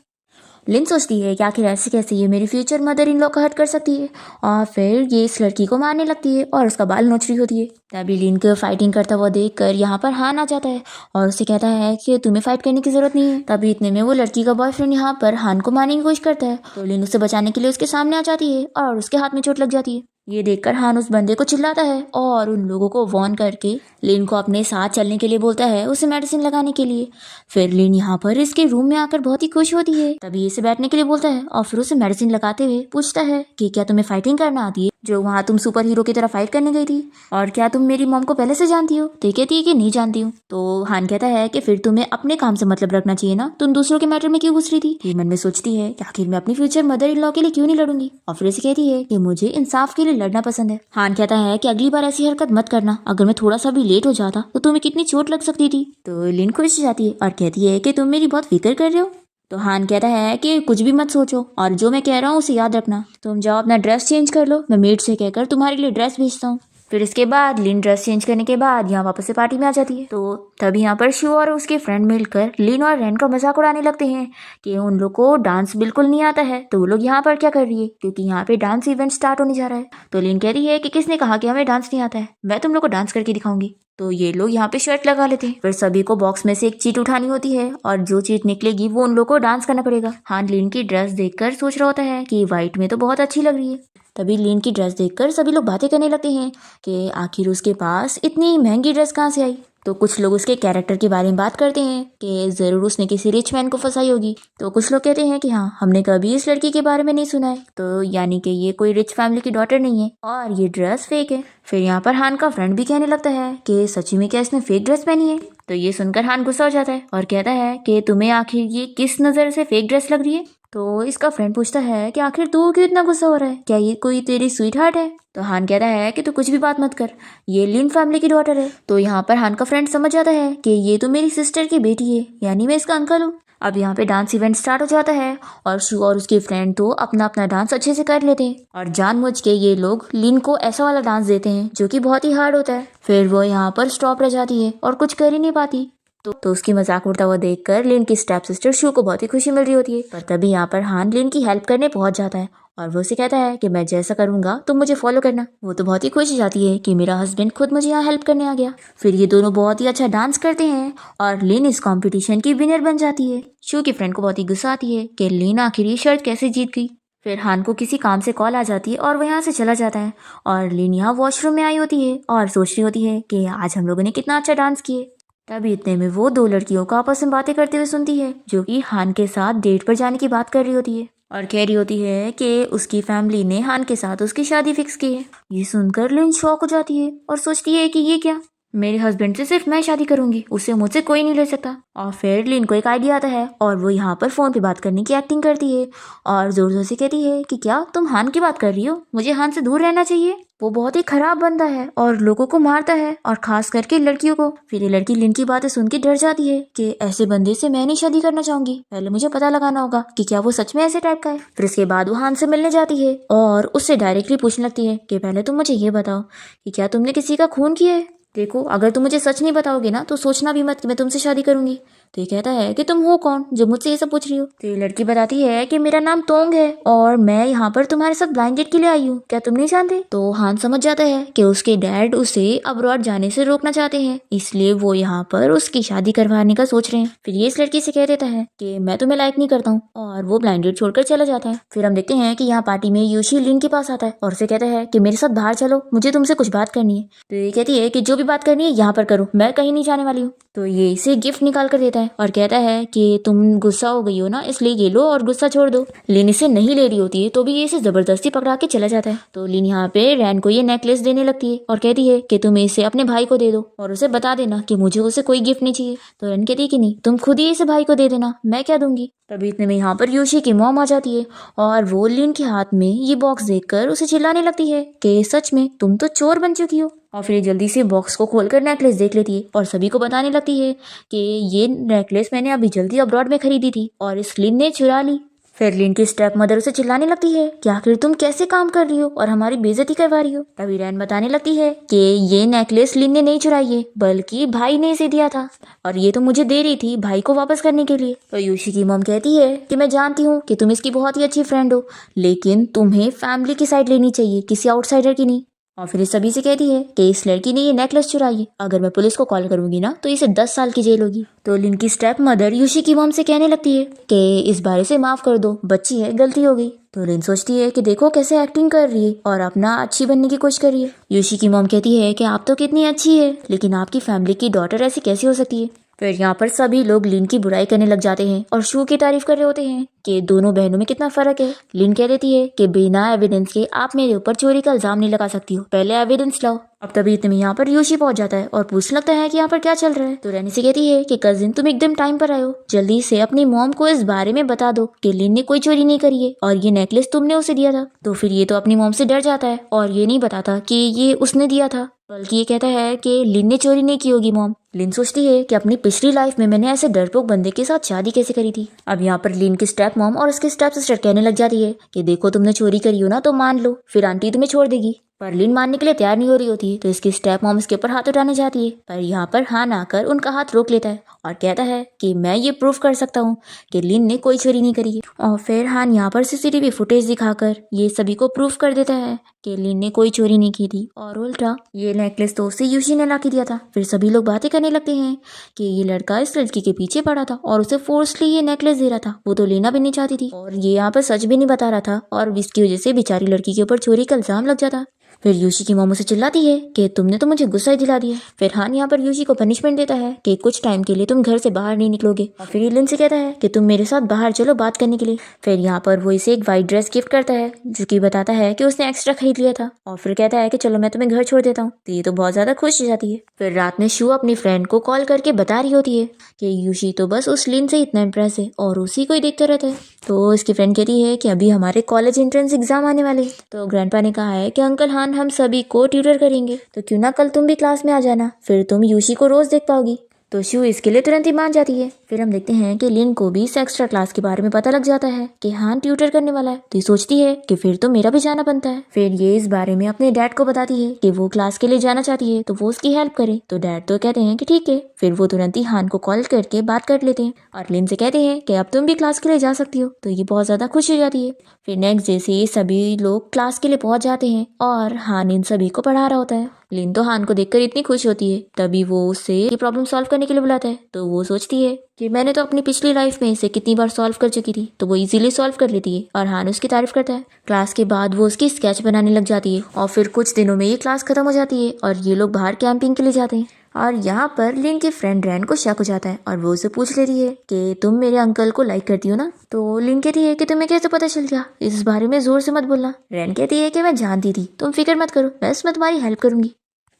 लिन सोचती है कि आखिर ऐसे कैसे ये मेरी फ्यूचर मदर इन लॉ का हर्ट कर सकती है और फिर ये इस लड़की को मारने लगती है और उसका बाल नोच रही होती है। तभी लिन को फाइटिंग करता हुआ देखकर यहाँ पर हान आ जाता है और उसे कहता है कि तुम्हें फाइट करने की जरूरत नहीं है। तभी इतने में वो लड़की का बॉयफ्रेंड यहाँ पर हान को मारने की कोशिश करता है। तो लिन उसे बचाने के लिए उसके सामने आ जाती है और उसके हाथ में चोट लग जाती है। ये देखकर हान उस बंदे को चिल्लाता है और उन लोगों को वार्न करके लिन को अपने साथ चलने के लिए बोलता है, उसे मेडिसिन लगाने के लिए। फिर लिन यहाँ पर इसके रूम में आकर बहुत ही खुश होती है। तभी इसे बैठने के लिए बोलता है और फिर उसे मेडिसिन लगाते हुए पूछता है कि क्या तुम्हें फाइटिंग करना आती है, जो वहाँ तुम सुपर हीरो की तरह फाइट करने गई थी, और क्या तुम मेरी मॉम को पहले से जानती हो। तो कहती है कि नहीं जानती हूँ। तो हान कहता है कि फिर तुम्हें अपने काम से मतलब रखना चाहिए ना, तुम दूसरों के मैटर में क्यों घुस रही थी। ये मन में सोचती है कि आखिर मैं अपनी फ्यूचर मदर इन लॉ के लिए क्यों नहीं लड़ूंगी और फिर इसे कहती है कि मुझे इंसाफ के लिए लड़ना पसंद है। हान कहता है कि अगली बार ऐसी हरकत मत करना, अगर मैं थोड़ा सा भी लेट हो जाता तो तुम्हें कितनी चोट लग सकती थी। तो लिन खुश हो जाती है और कहती है कि तुम मेरी बहुत फिक्र कर रहे हो। तो हान कहता है कि कुछ भी मत सोचो और जो मैं कह रहा हूँ उसे याद रखना। तुम जाओ अपना ड्रेस चेंज कर लो, मैं मेड से कहकर तुम्हारे लिए ड्रेस भेजता हूँ। फिर इसके बाद लिन ड्रेस चेंज करने के बाद यहाँ वापस से पार्टी में आ जाती है। तो तभी यहाँ पर शू और उसके फ्रेंड मिलकर लिन और रैन का मजाक उड़ाने लगते हैं कि उन लोग को डांस बिल्कुल नहीं आता है, तो वो लोग यहाँ पर क्या कर रही है, क्योंकि यहाँ पे डांस इवेंट स्टार्ट होने जा रहा है। तो लिन कह रही है कि किसने कहा कि हमें डांस नहीं आता है, मैं तुम लोग को डांस करके दिखाऊंगी। तो ये लोग यहाँ पे शर्ट लगा लेते हैं। फिर सभी को बॉक्स में से एक चीट उठानी होती है और जो चीट निकलेगी वो उन लोग को डांस करना पड़ेगा। हान लिन की ड्रेस देखकर सोच रहा होता है कि व्हाइट में तो बहुत अच्छी लग रही है। तभी लिन की ड्रेस देखकर सभी लोग बातें करने लगते हैं कि आखिर उसके पास इतनी महंगी ड्रेस कहाँ से आई। तो कुछ लोग उसके कैरेक्टर के बारे में बात करते हैं कि ज़रूर उसने किसी रिच मैन को फंसाई होगी। तो कुछ लोग कहते हैं कि हाँ, हमने कभी इस लड़की के बारे में नहीं सुना है, तो यानी कि ये कोई रिच फैमिली की डॉटर नहीं है और ये ड्रेस फेक है। फिर यहाँ पर हान का फ्रेंड भी कहने लगता है कि सच्ची में क्या इसने फेक ड्रेस पहनी है। तो ये सुनकर हान गुस्सा हो जाता है और कहता है कि तुम्हें आखिर ये किस नज़र से फेक ड्रेस लग रही है। तो इसका फ्रेंड पूछता है कि आखिर तू क्यों इतना गुस्सा हो रहा है, क्या ये कोई तेरी स्वीट हार्ट है। तो हान कहता है कि तू कुछ भी बात मत कर, ये लिन फैमिली की डॉटर है। तो यहाँ पर हान का फ्रेंड समझ जाता है कि ये तो मेरी सिस्टर की बेटी है, यानी मैं इसका अंकल हूँ। अब यहाँ पे डांस इवेंट स्टार्ट हो जाता है और शू और उसके फ्रेंड तो अपना अपना डांस अच्छे से कर लेते हैं और जानबूझ के ये लोग लिन को ऐसा वाला डांस देते हैं जो कि बहुत ही हार्ड होता है। फिर वो यहाँ पर स्टॉप रह जाती है और कुछ कर ही नहीं पाती। तो उसकी मजाक उड़ता हुआ देखकर लिन की स्टेप सिस्टर शू को बहुत ही खुशी मिल रही होती है। पर तभी यहाँ पर हान लिन की हेल्प करने पहुंच जाता है और वो उसे कहता है कि मैं जैसा करूंगा तुम मुझे फॉलो करना। वो तो बहुत ही खुश हो जाती है कि मेरा हस्बैंड खुद मुझे यहाँ हेल्प करने आ गया। फिर ये दोनों बहुत ही अच्छा डांस करते हैं और लिन इस कंपटीशन की विनर बन जाती है। शू की फ्रेंड को बहुत ही गुस्सा आती है कि लिन आखिर ये शर्त कैसे जीत गई। फिर हान को किसी काम से कॉल आ जाती है और वो यहाँ से चला जाता है और लिन यहाँ वॉशरूम में आई होती है और सोच रही होती है कि आज हम लोगों ने कितना अच्छा डांस किया। तभी इतने में वो दो लड़कियों को आपस में बातें करते हुए सुनती है जो कि हान के साथ डेट पर जाने की बात कर रही होती है और कह रही होती है कि उसकी फैमिली ने हान के साथ उसकी शादी फिक्स की है। ये सुनकर लिन शॉक हो जाती है और सोचती है कि ये क्या, मेरे हस्बैंड से सिर्फ मैं शादी करूंगी, उससे मुझसे कोई नहीं ले सकता। और फिर लिन को एक आइडिया आता है और वो यहाँ पर फोन पे बात करने की एक्टिंग करती है और जोर जोर से कहती है कि क्या तुम हान की बात कर रही हो, मुझे हान से दूर रहना चाहिए, वो बहुत ही खराब बंदा है और लोगों को मारता है और खास करके लड़कियों को। फिर ये लड़की लिन की बातें सुन के डर जाती है कि ऐसे बंदे से मैं नहीं शादी करना चाहूंगी, पहले मुझे पता लगाना होगा कि क्या वो सच में ऐसे टाइप का है। फिर इसके बाद वो हान से मिलने जाती है और उससे डायरेक्टली पूछने लगती है कि पहले तुम मुझे ये बताओ कि क्या तुमने किसी का खून किया है। देखो, अगर तुम मुझे सच नहीं बताओगे ना तो सोचना भी मत कि मैं तुमसे शादी करूंगी। तो ये कहता है कि तुम हो कौन जो मुझसे ये सब पूछ रही हो। तो ये लड़की बताती है कि मेरा नाम तोंग है और मैं यहाँ पर तुम्हारे साथ ब्लाइंड डेट के लिए आई हूँ, क्या तुम नहीं जानते। तो हान समझ जाता है कि उसके डैड उसे अब्रॉड जाने से रोकना चाहते हैं, इसलिए वो यहाँ पर उसकी शादी करवाने का सोच रहे हैं। फिर ये इस लड़की से कह देता है कि मैं तुम्हें लाइक नहीं करता हूँ और वो ब्लाइंड डेट छोड़कर चला जाता है। फिर हम देखते हैं कि यहाँ पार्टी में यूशी लिन के पास आता है और उसे कहता है कि मेरे साथ बाहर चलो, मुझे तुमसे कुछ बात करनी है। तो ये कहती है कि जो भी बात करनी है यहाँ पर करो, मैं कहीं नहीं जाने वाली हूँ। तो ये इसे गिफ्ट निकाल कर देता है और कहता है कि तुम गुस्सा हो गई हो ना, इसलिए ये लो और गुस्सा छोड़ दो। लिन इसे नहीं ले रही होती है तो भी ये इसे जबरदस्ती पकड़ा के चला जाता है। तो लिन यहाँ पे रैन को ये नेकलेस देने लगती है और कहती है कि तुम इसे अपने भाई को दे दो और उसे बता देना कि मुझे उसे कोई गिफ्ट नहीं चाहिए। तो रैन कहती है कि नहीं, तुम खुद ही इसे भाई को दे देना, मैं क्या दूंगी। तभी इतने में यहाँ पर योशी की मॉम आ जाती है और वो लिन के हाथ में ये बॉक्स देखकर उसे चिल्लाने लगती है कि सच में तुम तो चोर बन चुकी हो। और फिर जल्दी से बॉक्स को खोलकर नेकलेस देख लेती है और सभी को बताने लगती है कि ये नेकलेस मैंने अभी जल्दी अब्रॉड में खरीदी थी और इस लिन ने चुरा ली। फिर लिन की स्टेप मदर उसे चिल्लाने लगती है कि आखिर तुम कैसे काम कर रही हो और हमारी बेइज्जती करवा रही हो। तभी रैन बताने लगती है कि ये नेकलेस लिन ने नहीं चुराई है बल्कि भाई ने इसे दिया था और ये तो मुझे दे रही थी भाई को वापस करने के लिए। तो योशी की मॉम कहती है कि मैं जानती हूँ कि तुम इसकी बहुत ही अच्छी फ्रेंड हो, लेकिन तुम्हें फैमिली की साइड लेनी चाहिए, किसी आउटसाइडर की नहीं। और फिर इस सभी से कहती है कि इस लड़की ने ये नेकलेस चुराई है, अगर मैं पुलिस को कॉल करूंगी ना तो इसे 10 साल की जेल होगी। तो लिन की स्टेप मदर यूशी की मॉम से कहने लगती है कि इस बारे से माफ कर दो, बच्ची है, गलती हो गई। तो लिन सोचती है कि देखो कैसे एक्टिंग कर रही है और अपना अच्छी बनने की कोशिश कर रही है। यूशी की मॉम कहती है कि आप तो कितनी अच्छी है, लेकिन आपकी फैमिली की डॉटर ऐसी कैसी हो सकती है। फिर यहाँ पर सभी लोग लिन की बुराई करने लग जाते हैं और शू की तारीफ कर रहे होते हैं कि दोनों बहनों में कितना फर्क है। लिन कह देती है कि बिना एविडेंस के आप मेरे ऊपर चोरी का इल्जाम नहीं लगा सकती हो, पहले एविडेंस लाओ। अब तभी इतने में यहाँ पर योशी पहुंच जाता है और पूछने लगता है कि यहाँ पर क्या चल रहा है। तो रैनी से कहती है कि कजिन तुम एकदम टाइम पर आए हो, जल्दी से अपनी मॉम को इस बारे में बता दो कि लिन ने कोई चोरी नहीं करी है और ये नेकलेस तुमने उसे दिया था। तो फिर ये तो अपनी मॉम से डर जाता है और ये नहीं बताता कि ये उसने दिया था, बल्कि ये कहता है कि लिन ने चोरी नहीं की होगी मॉम। लिन सोचती है कि अपनी पिछली लाइफ में मैंने ऐसे डरपोक बंदे के साथ शादी कैसे करी थी। अब यहाँ पर लिन की स्टेप मॉम और उसके स्टेप सिस्टर कहने लग जाती है कि देखो तुमने चोरी करी हो ना तो मान लो, फिर आंटी तुम्हें छोड़ देगी। पर लिन मानने के लिए तैयार नहीं हो रही होती है, तो इसकी स्टेप मॉम इसके ऊपर हाथ उठाने जाती है। पर यहाँ पर हान आकर उनका हाथ रोक लेता है और कहता है कि मैं ये प्रूफ कर सकता हूँ कि लिन ने कोई चोरी नहीं करी है। और फिर हान यहाँ पर सीसीटीवी फुटेज दिखाकर ये सभी को प्रूफ कर देता है कि लिन ने कोई चोरी नहीं की थी और उल्टा ये नेकलेस तो उसे यूशी ने ला के दिया था। फिर सभी लोग बातें करने लगते हैं कि ये लड़का इस लड़की के पीछे पड़ा था और उसे फोर्सली ये नेकलेस दे रहा था, वो तो लेना भी नहीं चाहती थी और ये यहाँ पर सच भी नहीं बता रहा था और इसकी वजह से बेचारी लड़की के ऊपर चोरी का इल्जाम लग जाता। फिर यूशी की मॉम उसे चिल्लाती है कि तुमने तो मुझे गुस्सा ही दिला दिया। फिर हान यहाँ पर यूशी को पनिशमेंट देता है कि कुछ टाइम के लिए तुम घर से बाहर नहीं निकलोगे और फिर लिन से कहता है कि तुम मेरे साथ बाहर चलो बात करने के लिए। फिर यहाँ पर वो इसे एक वाइट ड्रेस गिफ्ट करता है जो कि बताता है कि उसने एक्स्ट्रा खरीद लिया था और फिर कहता है कि चलो मैं तुम्हें घर छोड़ देता हूँ। तो ये तो बहुत ज्यादा खुश हो जाती है। फिर रात में शू अपनी फ्रेंड को कॉल करके बता रही होती है कि यूशी तो बस उस लिन से इतना इम्प्रेस है और उसी को ही देखता रहता है। तो इसकी फ्रेंड कहती है कि अभी हमारे कॉलेज एंट्रेंस एग्जाम आने वाले हैं, तो ग्रैंडपा ने कहा है कि अंकल हान हम सभी को ट्यूटर करेंगे, तो क्यों ना कल तुम भी क्लास में आ जाना, फिर तुम यूशी को रोज देख पाओगी। तो शू इसके लिए तुरंत ही मान जाती है। फिर हम देखते हैं कि लिन को भी इस एक्स्ट्रा क्लास के बारे में पता लग जाता है कि हान ट्यूटर करने वाला है, तो ये सोचती है कि फिर तो मेरा भी जाना बनता है। फिर ये इस बारे में अपने डैड को बताती है कि वो क्लास के लिए जाना चाहती है तो वो उसकी हेल्प करे। तो डैड तो कहते हैं कि ठीक है। फिर वो तुरंत ही हान को कॉल करके बात कर लेते हैं और लिन से कहते हैं कि अब तुम भी क्लास के लिए जा सकती हो। तो ये बहुत ज्यादा खुश हो जाती है। फिर नेक्स्ट डे से सभी लोग क्लास के लिए पहुंच जाते हैं और हान इन सभी को पढ़ा रहा होता है। लिन तो हान को देखकर इतनी खुश होती है, तभी वो उससे ये प्रॉब्लम सॉल्व करने के लिए बुलाता है। तो वो सोचती है कि मैंने तो अपनी पिछली लाइफ में इसे कितनी बार सॉल्व कर चुकी थी, तो वो इजीली सॉल्व कर लेती है और हान उसकी तारीफ करता है। क्लास के बाद वो उसकी स्केच बनाने लग जाती है और फिर कुछ दिनों में ये क्लास खत्म हो जाती है और ये लोग बाहर कैंपिंग के लिए जाते हैं। और यहाँ पर लिन की फ्रेंड रैन को शक हो जाता है और वो उसे पूछ लेती है कि तुम मेरे अंकल को लाइक करती हो ना। तो लिन कहती है कि तुम्हें कैसे पता चल गया, इस बारे में जोर से मत बोलना। रैन कहती है कि मैं जानती थी, तुम फिक्र मत करो, बस मैं तुम्हारी हेल्प करूंगी।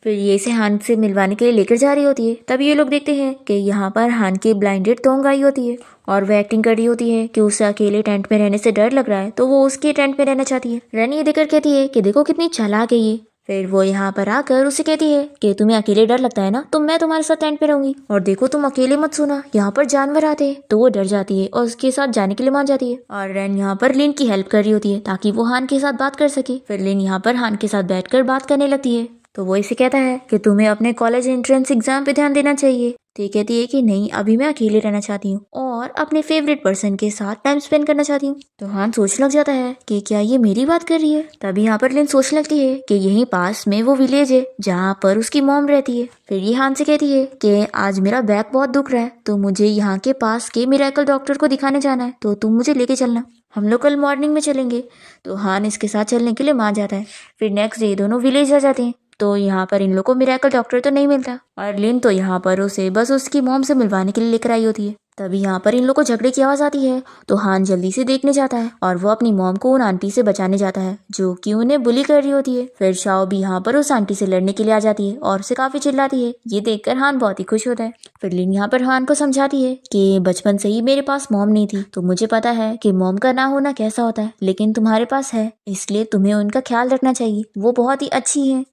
फिर ये इसे हान से मिलवाने के लिए लेकर जा रही होती है। तब ये लोग देखते हैं कि यहाँ पर हान की ब्लाइंडेड तोंग आई होती है और वह एक्टिंग कर रही होती है कि उसे अकेले टेंट में रहने से डर लग रहा है, तो वो उसके टेंट में रहना चाहती है। रैन ये देखकर कहती है कि देखो कितनी चालाक है ये। फिर वो यहाँ पर आकर उसे कहती है कि तुम्हें अकेले डर लगता है ना, तो मैं तुम्हारे साथ टेंट पे रहूंगी और देखो तुम अकेले मत सोना, यहाँ पर जानवर आते हैं। तो वो डर जाती है और उसके साथ जाने के लिए मान जाती है और रैन यहाँ पर लिन की हेल्प कर रही होती है ताकि वो हान के साथ बात कर सके। फिर लिन यहाँ पर हान के साथ बैठकर बात करने लगती है। तो वो इसे कहता है कि तुम्हें अपने कॉलेज एंट्रेंस एग्जाम पे ध्यान देना चाहिए। तो ये कहती है कि नहीं, अभी मैं अकेले रहना चाहती हूँ और अपने फेवरेट पर्सन के साथ टाइम स्पेंड करना चाहती हूँ। तो हान सोच लग जाता है कि क्या ये मेरी बात कर रही है। तभी यहाँ पर लिन सोच लगती है कि यहीं पास में वो विलेज है जहाँ पर उसकी मॉम रहती है। फिर ये हान से कहती है कि आज मेरा बैक बहुत दुख रहा है, तो मुझे यहाँ के पास के मिरेकल डॉक्टर को दिखाने जाना है, तो तुम मुझे लेके चलना, हम लोग कल मॉर्निंग में चलेंगे। तो हान इसके साथ चलने के लिए मान जाता है। फिर नेक्स्ट डे दोनों विलेज आ जाते हैं। तो यहाँ पर इन लोगों को मिरेकल डॉक्टर तो नहीं मिलता और लिन तो यहाँ पर उसे बस उसकी मॉम से मिलवाने के लिए लेकर आई होती है। तभी यहाँ पर इन लोगों को झगड़े की आवाज आती है। तो हान जल्दी से देखने जाता है और वो अपनी मॉम को उन आंटी से बचाने जाता है जो कि उन्हें बुली कर रही होती है। फिर शाओ भी यहाँ पर उस आंटी से लड़ने के लिए आ जाती है और उसे काफी चिल्लाती है। ये देखकर हान बहुत ही खुश होता है। फिर लिन यहाँ पर हान को समझाती है कि बचपन से ही मेरे पास मॉम नहीं थी, तो मुझे पता है कि मॉम का ना होना कैसा होता है, लेकिन तुम्हारे पास है, इसलिए तुम्हें उनका ख्याल रखना चाहिए, वो बहुत ही अच्छी है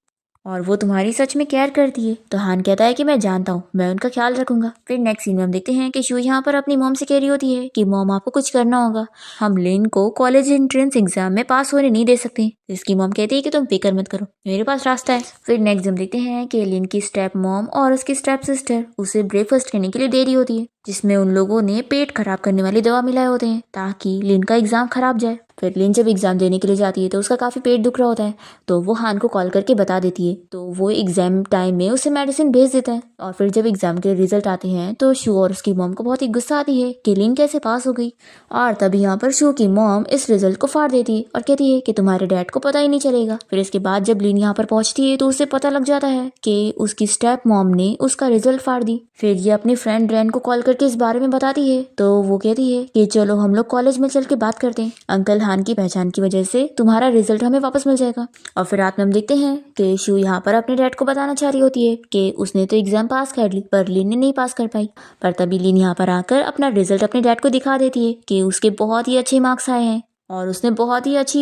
और वो तुम्हारी सच में केयर करती है। तो हान कहता है कि मैं जानता हूँ, मैं उनका ख्याल रखूंगा। फिर नेक्स्ट सीन में हम देखते हैं कि शू यहाँ पर अपनी मॉम से कह रही होती है कि मॉम आपको कुछ करना होगा, हम लिन को कॉलेज एंट्रेंस एग्जाम में पास होने नहीं दे सकते। इसकी मॉम कहती है कि तुम फिक्र मत करो, मेरे पास रास्ता है। फिर नेक्स्ट हम देखते हैं कि लिन की स्टेप मॉम और उसकी स्टेप सिस्टर उसे ब्रेकफास्ट करने के लिए दे रही होती है, जिसमें उन लोगों ने पेट खराब करने वाली दवा मिलाए होते हैं ताकि लिन का एग्जाम खराब जाए। फिर लिन जब एग्जाम देने के लिए जाती है तो उसका काफी पेट दुख रहा होता है, तो वो हान को कॉल करके बता देती है। तो वो एग्जाम टाइम में उसे मेडिसिन भेज देता है और फिर जब एग्जाम के रिजल्ट आते हैं तो शू और उसकी मॉम को बहुत ही गुस्सा आती है कि लिन कैसे पास हो गई। और तभी यहाँ पर शू की मॉम इस रिजल्ट को फाड़ देती है और कहती है कि तुम्हारे डैड को पता ही नहीं चलेगा। फिर इसके बाद जब लिन यहाँ पर पहुंचती है तो उसे पता लग जाता है कि उसकी स्टेप मॉम ने उसका रिजल्ट फाड़ दी। फिर ये अपनी फ्रेंड रैन को कॉल करके इस बारे में बताती है। तो वो कहती है कि चलो हम लोग कॉलेज में चल के बात करते हैं, अंकल हान की पहचान की वजह से तुम्हारा रिजल्ट हमें वापस मिल जाएगा। और फिर रात में हम देखते हैं कि शू यहाँ पर अपने डैड को बताना चाह रही होती है कि उसने तो एग्जाम पास कर ली पर लिन ने नहीं पास कर पाई। पर तभी लिन यहाँ पर आकर अपना रिजल्ट अपने डैड को दिखा देती है कि उसके बहुत ही अच्छे मार्क्स आए हैं और उसने बहुत ही अच्छी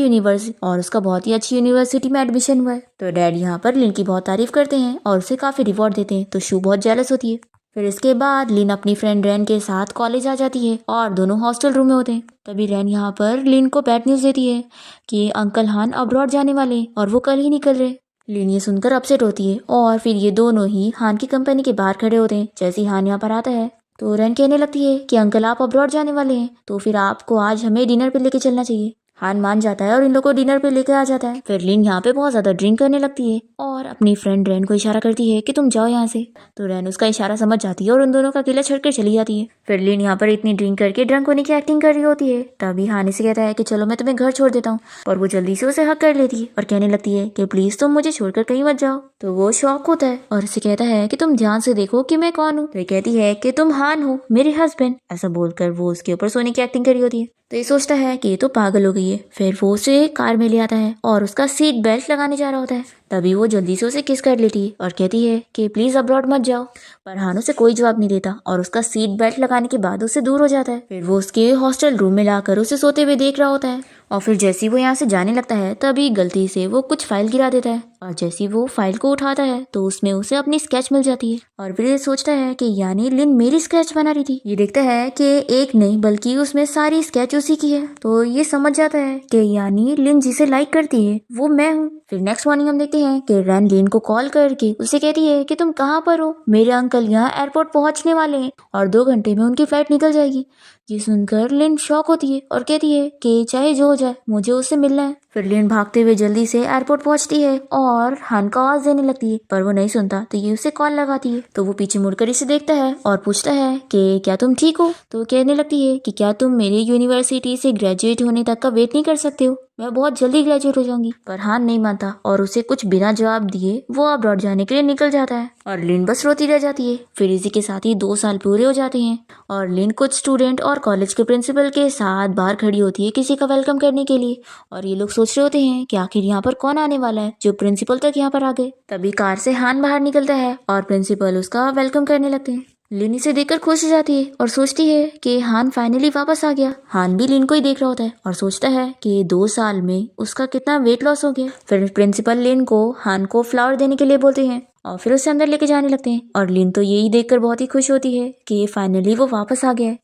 यूनिवर्सिटी में एडमिशन हुआ है। तो डैड यहाँ पर लिन की बहुत तारीफ करते हैं और उसे काफी रिवॉर्ड देते हैं। तो शू बहुत जेलस होती है। फिर इसके बाद लिन अपनी फ्रेंड रैन के साथ कॉलेज आ जाती है और दोनों हॉस्टल रूम में होते हैं। तभी रैन यहाँ पर लिन को बैड न्यूज़ देती है कि अंकल हान अब्रॉड जाने वाले हैं और वो कल ही निकल रहे। लिन ये सुनकर अपसेट होती है और फिर ये दोनों ही हान की कंपनी के बाहर खड़े होते हैं। जैसे ही हान यहाँ पर आता है तो रैन कहने लगती है कि अंकल आप अब्रॉड जाने वाले हैं तो फिर आपको आज हमें डिनर पे लेके चलना चाहिए। हान मान जाता है और इन लोगों को डिनर पे लेकर आ जाता है। फिर लिन यहाँ पे बहुत ज्यादा ड्रिंक करने लगती है और अपनी फ्रेंड रैन को इशारा करती है कि तुम जाओ यहाँ से। तो रैन उसका इशारा समझ जाती है और उन दोनों का अकेला छोड़कर चली जाती है। फिर लिन यहाँ पर इतनी ड्रिंक करके ड्रंक होने की एक्टिंग कर रही होती है। तभी हान से कहता है कि चलो मैं तुम्हें घर छोड़ देता हूँ, और वो जल्दी से उसे हक कर लेती है और कहने लगती है कि प्लीज तुम मुझे छोड़कर कहीं मत जाओ। तो वो शॉक होता है और उसे कहता है कि तुम ध्यान से देखो कि मैं कौन हूँ। तो ये कहती है कि तुम हान हो, मेरे हस्बैंड। ऐसा बोलकर वो उसके ऊपर सोने की एक्टिंग करी होती है। तो ये सोचता है कि ये तो पागल हो गई है। फिर वो उसे कार में ले आता है और उसका सीट बेल्ट लगाने जा रहा होता है। तभी वो जल्दी से उसे किस कर लेती है और कहती है कि प्लीज अब्रॉड मत जाओ। पर हान उसे कोई जवाब नहीं देता और उसका सीट बेल्ट लगाने के बाद उससे दूर हो जाता है। फिर वो उसके हॉस्टल रूम में लाकर उसे सोते हुए देख रहा होता है और फिर जैसे ही वो यहाँ से जाने लगता है तभी गलती से वो कुछ फाइल गिरा देता है और जैसे ही वो फाइल को उठाता है तो उसमें उसे अपनी स्केच मिल जाती है। और फिर ये सोचता है कि यानी लिन मेरी स्केच बना रही थी। ये देखता है कि एक नहीं बल्कि उसमें सारी स्केच उसी की है। तो ये समझ जाता है कि यानी लिन जिसे लाइक करती है वो मैं हूँ। फिर नेक्स्ट मॉर्निंग हम देखते हैं कि रैन लिन को कॉल करके उसे कहती है कि तुम कहाँ पर हो, मेरे अंकल यहाँ एयरपोर्ट पहुँचने वाले हैं और 2 घंटे में उनकी फ्लाइट निकल जाएगी। ये सुनकर लिन शॉक होती है और कहती है कि चाहे जो हो जाए मुझे उससे मिलना है। फिर लिन भागते हुए जल्दी से एयरपोर्ट पहुंचती है और हान को आवाज देने लगती है, पर वो नहीं सुनता। तो ये उसे कॉल लगाती है। तो वो पीछे मुड़कर इसे देखता है और पूछता है कि क्या तुम ठीक हो। तो कहने लगती है कि क्या तुम मेरी यूनिवर्सिटी से ग्रेजुएट होने तक का वेट नहीं कर सकते हो, मैं बहुत जल्दी ग्रेजुएट हो जाऊंगी। पर हान नहीं मानता और उसे कुछ बिना जवाब दिए वो अब्रॉड जाने के लिए निकल जाता है और लिन बस रोती रह जाती है। फिर इसी के साथ ही 2 साल पूरे हो जाते हैं और लिन कुछ स्टूडेंट और कॉलेज के प्रिंसिपल के साथ बाहर खड़ी होती है किसी का वेलकम करने के लिए। और ये लोग सोच रहे होते हैं कि आखिर यहाँ पर कौन आने वाला है जो प्रिंसिपल तक यहाँ पर आ गए। तभी कार से हान बाहर निकलता है और प्रिंसिपल उसका वेलकम करने लगते हैं। लिन इसे देखकर खुश हो जाती है और सोचती है कि हान फाइनली वापस आ गया। हान भी लिन को ही देख रहा होता है और सोचता है कि 2 साल में उसका कितना वेट लॉस हो गया। फिर प्रिंसिपल लिन को हान को फ्लावर देने के लिए बोलते हैं और फिर उसे अंदर लेके जाने लगते हैं और लिन तो यही देखकर बहुत ही खुश होती है कि फाइनली वो वापस आ गया है।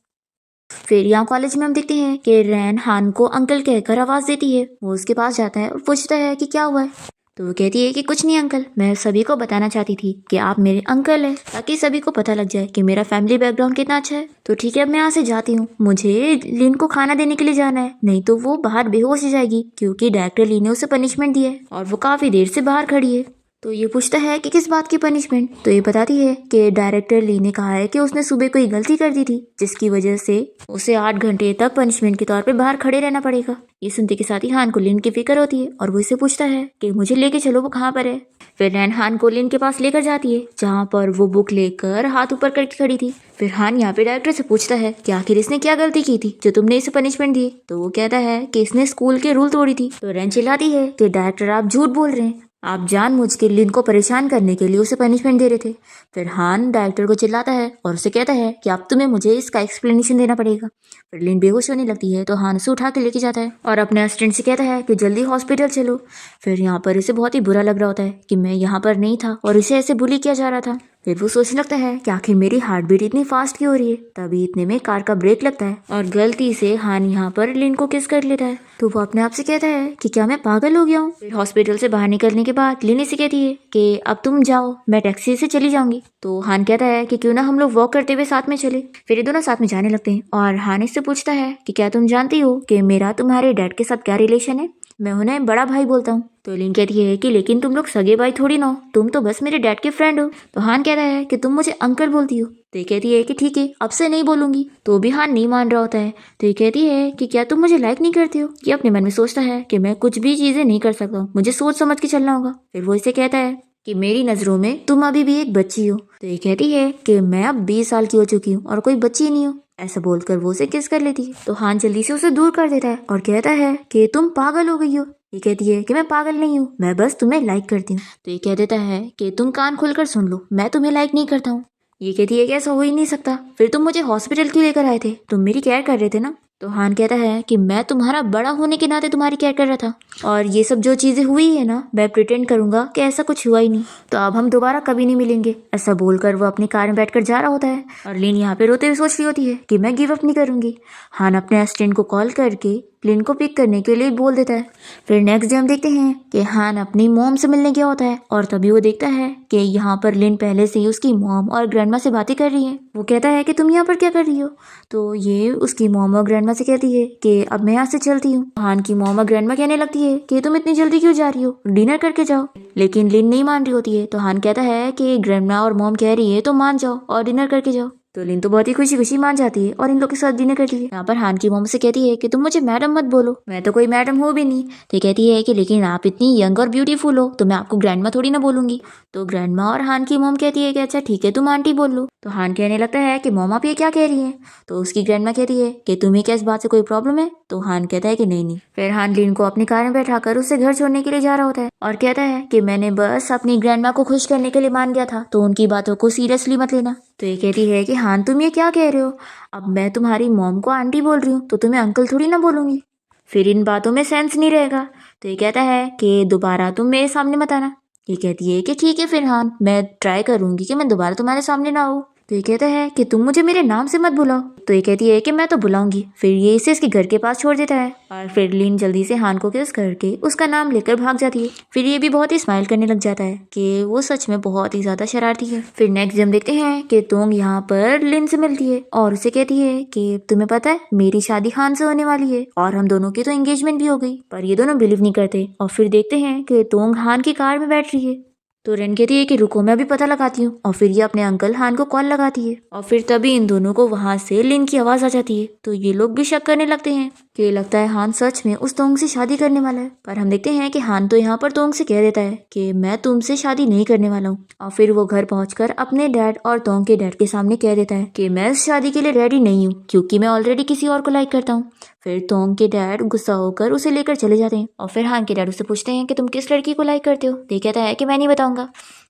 फिर यहाँ कॉलेज में हम देखते हैं कि रैन हान को अंकल कहकर आवाज देती है। वो उसके पास जाता है और पूछता है कि क्या हुआ है। तो वो कहती है कि कुछ नहीं अंकल, मैं सभी को बताना चाहती थी कि आप मेरे अंकल हैं ताकि सभी को पता लग जाए कि मेरा फैमिली बैकग्राउंड कितना अच्छा है। तो ठीक है, अब मैं यहाँ से जाती हूँ, मुझे लिन को खाना देने के लिए जाना है, नहीं तो वो बाहर बेहोश हो जाएगी क्योंकि डायरेक्टर ली ने उसे पनिशमेंट दी है और वो काफी देर से बाहर खड़ी है। तो ये पूछता है कि किस बात की पनिशमेंट। तो ये बताती है कि डायरेक्टर ली ने कहा है कि उसने सुबह कोई गलती कर दी थी जिसकी वजह से उसे 8 घंटे तक पनिशमेंट के तौर पे बाहर खड़े रहना पड़ेगा। ये सुनते के साथ ही हान को लिन की फिक्र होती है और वो इसे पूछता है कि मुझे लेके चलो, वो कहाँ पर है। फिर रैन हान को लिन के पास लेकर जाती है जहाँ पर वो बुक लेकर हाथ ऊपर करके खड़ी थी। फिर हान यहाँ पे डायरेक्टर से पूछता है कि आखिर इसने क्या गलती की थी जो तुमने इसे पनिशमेंट दी। तो वो कहता है कि इसने स्कूल के रूल तोड़ी थी। तो रैन चिल्लाती है कि डायरेक्टर आप झूठ बोल रहे हैं, आप जानबूझ के लिन को परेशान करने के लिए उसे पनिशमेंट दे रहे थे। फिर हान डायरेक्टर को चिल्लाता है और उसे कहता है कि अब तुम्हें मुझे इसका एक्सप्लेनेशन देना पड़ेगा। फिर लिन बेहोश होने लगती है तो हान उसे उठा के लेके जाता है और अपने असिस्टेंट से कहता है कि जल्दी हॉस्पिटल चलो। फिर यहाँ पर इसे बहुत ही बुरा लग रहा होता है कि मैं यहाँ पर नहीं था और इसे ऐसे बुली किया जा रहा था। फिर वो सोचने लगता है कि आखिर मेरी हार्ट बीट इतनी फास्ट क्यों हो रही है। तभी इतने में कार का ब्रेक लगता है और गलती से हान यहाँ पर लिन को किस कर लेता है। तो वो अपने आप से कहता है कि क्या मैं पागल हो गया हूँ। फिर हॉस्पिटल से बाहर निकलने के बाद लिन इसे कहती है कि अब तुम जाओ, मैं टैक्सी से चली जाऊंगी। तो हान कहता है कि क्यों ना हम लोग वॉक करते हुए साथ में चले। फिर ये दोनों साथ में जाने लगते हैं और हान इससे पूछता है कि क्या तुम जानती हो कि मेरा तुम्हारे डैड के साथ क्या रिलेशन है। मैं उन्हें बड़ा भाई बोलता हूँ। तो लिन कहती है कि लेकिन तुम लोग सगे भाई थोड़ी ना हो, तुम तो बस मेरे डैड के फ्रेंड हो। तो हान कहता है कि तुम मुझे अंकल बोलती हो। तो ये कहती है कि ठीक है, अब से नहीं बोलूंगी। तो भी हान नहीं मान रहा होता है। तो ये कहती है कि क्या तुम मुझे लाइक नहीं करती हो। ये अपने मन में सोचता है कि मैं कुछ भी चीजें नहीं कर सकता हूँ, मुझे सोच समझ के चलना होगा। फिर वो इसे कहता है कि मेरी नजरों में तुम अभी भी एक बच्ची हो। तो ये कहती है कि मैं अब 20 साल की हो चुकी हूँ और कोई बच्ची नहीं हूँ। ऐसा बोलकर वो उसे किस कर लेती है। तो हान जल्दी से उसे दूर कर देता है और कहता है कि तुम पागल हो गई हो। ये कहती है कि मैं पागल नहीं हूँ, मैं बस तुम्हें लाइक करती हूँ। तो ये कह देता है कि तुम कान खोलकर सुन लो, मैं तुम्हें लाइक नहीं करता हूँ। ये कहती है कि ऐसा हो ही नहीं सकता, फिर तुम मुझे हॉस्पिटल क्यों लेकर आए थे, तुम मेरी केयर कर रहे थे ना। तो हान कहता है कि मैं तुम्हारा बड़ा होने के नाते तुम्हारी केयर कर रहा था, और ये सब जो चीज़ें हुई है ना, मैं प्रिटेंड करूंगा कि ऐसा कुछ हुआ ही नहीं, तो अब हम दोबारा कभी नहीं मिलेंगे। ऐसा बोलकर वो अपनी कार में बैठकर जा रहा होता है और लिन यहाँ पे रोते हुए सोच रही होती है कि मैं गिव अप नहीं करूंगी। हान अपने असिस्टेंट को कॉल करके लिन को पिक करने के लिए बोल देता है। फिर नेक्स्ट डे हम देखते हैं कि हान अपनी मॉम से मिलने गया होता है और तभी वो देखता है कि यहाँ पर लिन पहले से ही उसकी मॉम और ग्रैंडमा से बातें कर रही है। वो कहता है कि तुम यहाँ पर क्या कर रही हो, तो ये उसकी मॉम और ग्रैंडमा से कहती है कि अब मैं यहाँ से चलती हूँ। हान की मॉम और ग्रैंडमा कहने लगती है कि तुम इतनी जल्दी क्यों जा रही हो, डिनर करके जाओ। लेकिन लिन नहीं मान रही होती है, तो हान कहता है कि ग्रैंडमा और मॉम कह रही है तो मान जाओ और डिनर करके जाओ। तो लिन तो बहुत ही खुशी खुशी मान जाती है और इन लोग के साथ डिनर करती है। यहाँ पर हान की मॉम से कहती है कि तुम मुझे मैडम मत बोलो, मैं तो कोई मैडम हूँ भी नहीं। तो कहती है कि लेकिन आप इतनी यंग और ब्यूटीफुल हो तो मैं आपको ग्रैंडमा थोड़ी ना बोलूंगी। तो ग्रैंडमा और हान की मॉम कहती है कि अच्छा ठीक है तुम आंटी बोल लो। तो हान कहने लगता है कि मॉम आप ये क्या कह रही हैं। तो उसकी ग्रैंडमा कहती है कि तुम्हें क्या इस बात से कोई प्रॉब्लम है। तो हान कहता है कि नहीं। फिर हान लिन को अपनी कार में बैठाकर उससे घर छोड़ने के लिए जा रहा होता है और कहता है कि मैंने बस अपनी ग्रैंडमा को खुश करने के लिए मान गया था, तो उनकी बातों को सीरियसली मत लेना। तो ये कहती है कि हान तुम ये क्या कह रहे हो, अब मैं तुम्हारी मॉम को आंटी बोल रही हूँ तो तुम्हें अंकल थोड़ी ना बोलूंगी, फिर इन बातों में सेंस नहीं रहेगा। तो ये कहता है कि दोबारा तुम मेरे सामने मत आना। ये कहती है कि ठीक है फिर हान, मैं ट्राई करूंगी कि मैं दोबारा तुम्हारे सामने ना आऊँ। तो ये कहता है कि तुम मुझे मेरे नाम से मत बुलाओ। तो ये कहती है कि मैं तो बुलाऊंगी। फिर ये इसे इसके घर के पास छोड़ देता है और फिर लिन जल्दी से हान को किस करके उसका नाम लेकर भाग जाती है। फिर ये भी बहुत ही स्माइल करने लग जाता है कि वो सच में बहुत ही ज्यादा शरारती है। फिर नेक्स्ट हम देखते हैं कि तोंग यहाँ पर लिन से मिलती है और उसे कहती है कि तुम्हें पता है मेरी शादी हान से होने वाली है और हम दोनों की तो एंगेजमेंट भी हो गई। पर ये दोनों बिलीव नहीं करते और फिर देखते हैं कि तोंग हान की कार में बैठ रही है। तो रेन कहती है कि रुको मैं अभी पता लगाती हूँ, और फिर ये अपने अंकल हान को कॉल लगाती है और फिर तभी इन दोनों को वहां से लिन की आवाज आ जाती है। तो ये लोग भी शक करने लगते हैं कि लगता है हान सच में उस तोंग से शादी करने वाला है। पर हम देखते हैं कि हान तो यहाँ पर तोंग से कह देता है कि मैं तुमसे शादी नहीं करने वाला हूँ, और फिर वो घर पहुंचकर अपने डैड और तोंग के डैड के सामने कह देता है कि मैं इस शादी के लिए रेडी नहीं हूँ क्योंकि मैं ऑलरेडी किसी और को लाइक करता हूँ। फिर तोंग के डैड गुस्सा होकर उसे लेकर चले जाते हैं और फिर हान के डैड उससे पूछते हैं कि तुम किस लड़की को लाइक करते हो। तो ये कहता है कि मैं नहीं बताऊंगा।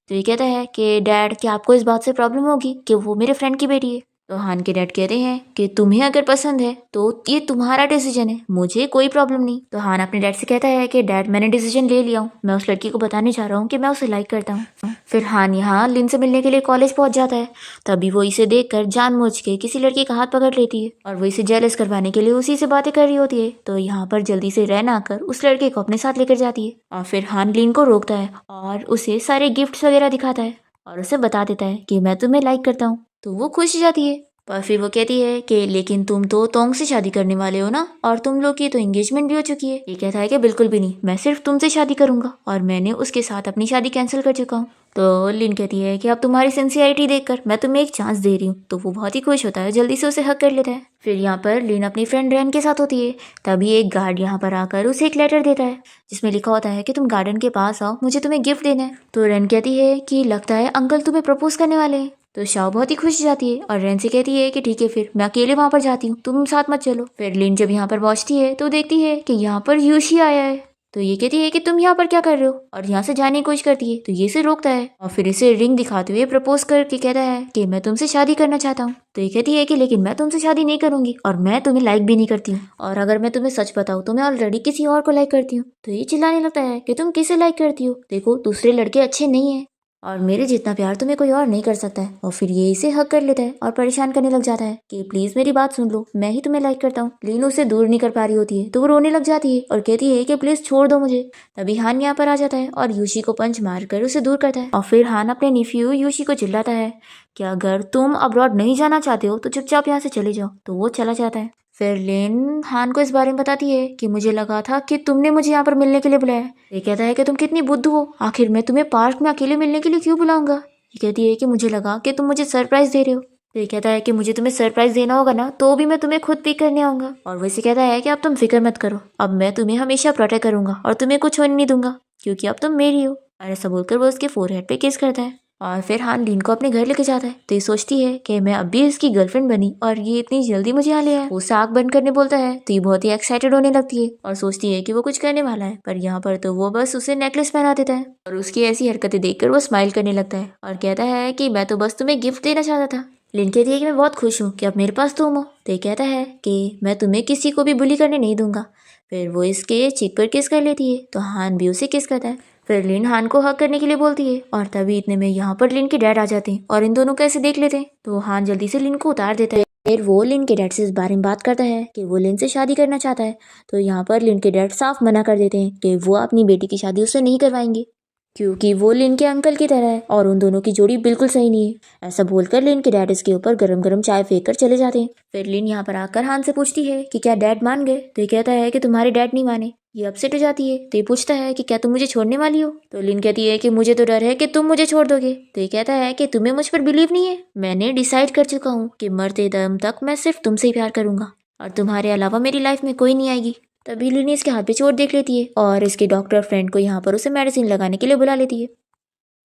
तो ये कहता है कि डैड क्या आपको इस बात से प्रॉब्लम होगी कि वो मेरे फ्रेंड की बेटी है। तो हान के डैड कहते हैं कि तुम्हें अगर पसंद है तो ये तुम्हारा डिसीजन है, मुझे कोई प्रॉब्लम नहीं। तो हान अपने डैड से कहता है कि डैड मैंने डिसीजन ले लिया हूँ, मैं उस लड़की को बताने जा रहा हूँ कि मैं उसे लाइक करता हूँ। फिर हान यहाँ लिन से मिलने के लिए कॉलेज पहुंच जाता है। तभी वो इसे देखकर जानबूझ के किसी लड़की का हाथ पकड़ लेती है और वो इसे जेलस करवाने के लिए उसी से बातें कर रही होती है। तो यहाँ पर जल्दी से रैन आकर उस लड़के को अपने साथ लेकर जाती है और फिर हान लिन को रोकता है और उसे सारे गिफ्ट्स वगैरह दिखाता है और उसे बता देता है कि मैं तुम्हें लाइक करता हूँ। तो वो खुश हो जाती है। पर फिर वो कहती है कि लेकिन तुम तो तोंग से शादी करने वाले हो ना, और तुम लोग की तो एंगेजमेंट भी हो चुकी है। ये कहता है कि बिल्कुल भी नहीं, मैं सिर्फ तुमसे शादी करूंगा और मैंने उसके साथ अपनी शादी कैंसिल कर चुका हूँ। तो लिन कहती है कि अब तुम्हारी सिंसियरिटी देखकर मैं तुम्हें एक चांस दे रही हूँ। तो वो बहुत ही खुश होता है, जल्दी से उसे हक कर लेता है। फिर यहाँ पर लिन अपनी फ्रेंड रैन के साथ होती है। तभी एक गार्ड यहाँ पर आकर उसे एक लेटर देता है जिसमें लिखा होता है कि तुम गार्डन के पास आओ, मुझे तुम्हें गिफ्ट देना है। तो रैन कहती है कि लगता है अंकल तुम्हें प्रपोज करने वाले हैं। तो शाओ बहुत ही खुश हो जाती है और रैन से कहती है कि ठीक है फिर मैं अकेले वहां पर जाती हूँ, तुम साथ मत चलो। फिर लिन जब यहाँ पर पहुंचती है तो देखती है कि यहाँ पर यूशी आया है। तो ये कहती है कि तुम यहाँ पर क्या कर रहे हो, और यहाँ से जाने की कोशिश करती है। तो ये इसे रोकता है और फिर इसे रिंग दिखाते हुए प्रपोज करके कहता है कि मैं तुमसे शादी करना चाहता हूँ। तो ये कहती है कि लेकिन मैं तुमसे शादी नहीं करूंगी और मैं तुम्हें लाइक भी नहीं करती हूँ, और अगर मैं तुम्हें सच बताऊँ तो मैं ऑलरेडी किसी और को लाइक करती हूँ। तो ये चिल्लाने लगता है कि तुम किसे लाइक करती हो, देखो दूसरे लड़के अच्छे नहीं है और मेरे जितना प्यार तुम्हें कोई और नहीं कर सकता है। और फिर ये इसे हक कर लेता है और परेशान करने लग जाता है कि प्लीज मेरी बात सुन लो, मैं ही तुम्हें लाइक करता हूँ। लीन उसे दूर नहीं कर पा रही होती है तो वो रोने लग जाती है और कहती है कि प्लीज छोड़ दो मुझे। तभी हान यहाँ पर आ जाता है और यूशी को पंच मारकर उसे दूर करता है और फिर हान अपने निफ्यू यूशी को चिल्लाता है कि अगर तुम अब्रॉड नहीं जाना चाहते हो तो चुपचाप यहाँ से चले जाओ। तो वो चला जाता है। फिर लिन हान को इस बारे में बताती है कि मुझे लगा था कि तुमने मुझे यहाँ पर मिलने के लिए बुलाया। ये कहता है कि तुम कितनी बुद्धू हो, आखिर मैं तुम्हें पार्क में अकेले मिलने के लिए क्यों बुलाऊंगा। ये कहती है कि मुझे लगा कि तुम मुझे सरप्राइज दे रहे हो। ये कहता है कि मुझे तुम्हें सरप्राइज देना होगा ना तो भी मैं तुम्हें खुद पिक करने आऊंगा। और वैसे कहता है कि अब तुम फिक्र मत करो, अब मैं तुम्हें हमेशा प्रोटेक्ट करूंगा और तुम्हें कुछ होने नहीं दूंगा क्योंकि अब तुम मेरी हो। और ऐसा बोलकर वो उसके फोरहेड पे किस करता है और फिर हान लिन को अपने घर लेके जाता है। तो ये सोचती है कि मैं अब भी इसकी गर्लफ्रेंड बनी और ये इतनी जल्दी मुझे यहाँ ले आया। वो साग बंद करने बोलता है तो ये बहुत ही एक्साइटेड होने लगती है और सोचती है कि वो कुछ करने वाला है, पर यहाँ पर तो वो बस उसे नेकलेस पहना देता है और उसकी ऐसी हरकतें देखकर वो स्माइल करने लगता है और कहता है कि मैं तो बस तुम्हें गिफ्ट देना चाहता था। लिन कहती है कि मैं बहुत खुश हूँ कि अब मेरे पास तुम हो। तो ये कहता है कि मैं तुम्हें किसी को भी बुली करने नहीं दूंगा। फिर वो इसके चीक पर किस कर लेती है तो हान भी उसे किस करता है। फिर लिन हान को हक करने के लिए बोलती है और तभी इतने में यहाँ पर लिन के डैड आ जाते हैं और इन दोनों को ऐसे देख लेते हैं। तो हान जल्दी से लिन को उतार देता है। फिर वो लिन के डैड से इस बारे में बात करता है कि वो लिन से शादी करना चाहता है। तो यहाँ पर लिन के डैड साफ मना कर देते हैं कि वो अपनी बेटी की शादी उससे नहीं करवाएंगे क्योंकि वो लिन के अंकल की तरह है और उन दोनों की जोड़ी बिल्कुल सही नहीं है। ऐसा बोलकर लिन के डैड इसके ऊपर गरम गरम चाय फेंक कर चले जाते हैं। फिर लिन यहाँ पर आकर हान से पूछती है कि क्या डैड मान गए। तो ये कहता है कि तुम्हारे डैड नहीं माने। ये अपसेट हो जाती है। तो ये पूछता है कि क्या तुम मुझे छोड़ने वाली हो। तो लिन कहती है कि मुझे तो डर है कि तुम मुझे छोड़ दोगे। तो ये कहता है कि तुम्हें मुझ पर बिलीव नहीं है। मैंने डिसाइड कर चुका हूँ कि मरते दम तक मैं सिर्फ तुमसे ही प्यार करूंगा और तुम्हारे अलावा मेरी लाइफ में कोई नहीं आएगी। तभी लिन इसके हाथ पे चोट देख लेती है और इसके डॉक्टर फ्रेंड को यहाँ पर उसे मेडिसिन लगाने के लिए बुला लेती है।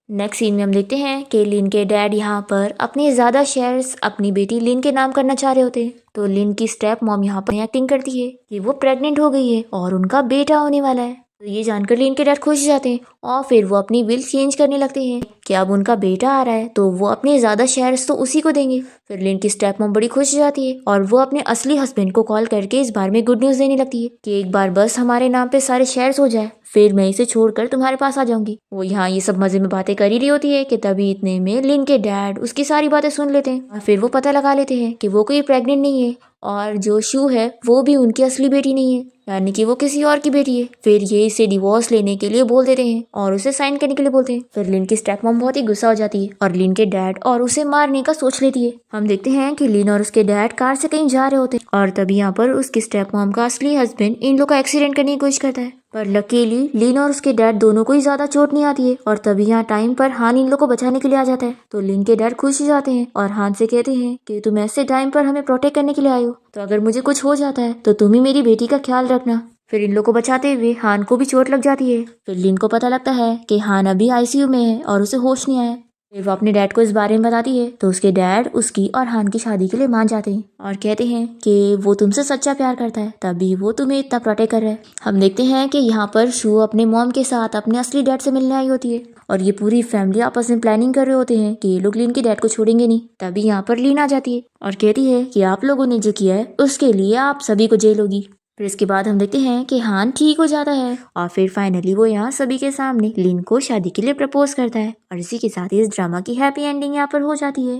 नेक्स्ट सीन में हम देखते हैं कि लिन के डैड यहाँ पर अपने ज़्यादा शेयर्स अपनी बेटी लिन के नाम करना चाह रहे होते हैं। तो लिन की स्टेप मॉम यहाँ पर एक्टिंग करती है कि वो प्रेग्नेंट हो गई है और उनका बेटा होने वाला है। तो ये जानकर लिन के डैड खुश हो जाते हैं और फिर वो अपनी विल चेंज करने लगते हैं कि अब उनका बेटा आ रहा है तो वो अपने ज़्यादा शेयर्स तो उसी को देंगे। फिर लिन की स्टेप मॉम बड़ी खुश हो जाती है और वो अपने असली हस्बैंड को कॉल करके इस बारे में गुड न्यूज़ देने लगती है कि एक बार बस हमारे नाम पे सारे शेयर्स हो जाए फिर मैं इसे छोड़कर तुम्हारे पास आ जाऊंगी। वो यहाँ ये सब मजे में बातें कर ही रही होती है कि तभी इतने में लिन के डैड उसकी सारी बातें सुन लेते हैं और फिर वो पता लगा लेते हैं कि वो कोई प्रेग्नेंट नहीं है और जो शू है वो भी उनकी असली बेटी नहीं है, यानी कि वो किसी और की बेटी है। फिर ये इसे डिवोर्स लेने के लिए बोल देते हैं और उसे साइन करने के लिए बोलते हैं। फिर लिन की स्टेप मॉम बहुत ही गुस्सा हो जाती है और लिन के डैड और उसे मारने का सोच लेती है। हम देखते हैं कि लिन और उसके डैड कार से कहीं जा रहे होते हैं और तभी यहाँ पर उसकी स्टेप मॉम का असली हस्बैंड इन लोग का एक्सीडेंट करने की कोशिश करता है पर लकीली लिन और उसके डैड दोनों को ही ज्यादा चोट नहीं आती है और तभी यहाँ टाइम पर हान इन लोग को बचाने के लिए आ जाता है। तो लिन के डैड खुश हो जाते हैं और हान से कहते हैं कि तुम ऐसे टाइम पर हमें प्रोटेक्ट करने के लिए आए हो तो अगर मुझे कुछ हो जाता है तो तुम ही मेरी बेटी का ख्याल रखना। फिर इन लोग को बचाते हुए हान को भी चोट लग जाती है। फिर लिन को पता लगता है कि हान अभी आईसीयू में है और उसे होश नहीं आया। फिर वो अपने डैड को इस बारे में बताती है तो उसके डैड उसकी और हान की शादी के लिए मान जाते हैं और कहते हैं कि वो तुमसे सच्चा प्यार करता है तभी वो तुम्हें इतना प्रोटेक्ट कर रहा है। हम देखते हैं कि यहाँ पर शू अपने मॉम के साथ अपने असली डैड से मिलने आई होती है और ये पूरी फैमिली आपस में प्लानिंग कर रहे होते हैं कि ये लोग लिन के डैड को छोड़ेंगे नहीं। तभी यहाँ पर लिन आ जाती है और कहती है कि आप लोगों ने जो किया है उसके लिए आप सभी को जेल होगी। फिर इसके बाद हम देखते हैं कि हान ठीक हो जाता है और फिर फाइनली वो यहाँ सभी के सामने लिन को शादी के लिए प्रपोज करता है और इसी के साथ ही इस ड्रामा की हैप्पी एंडिंग यहाँ पर हो जाती है।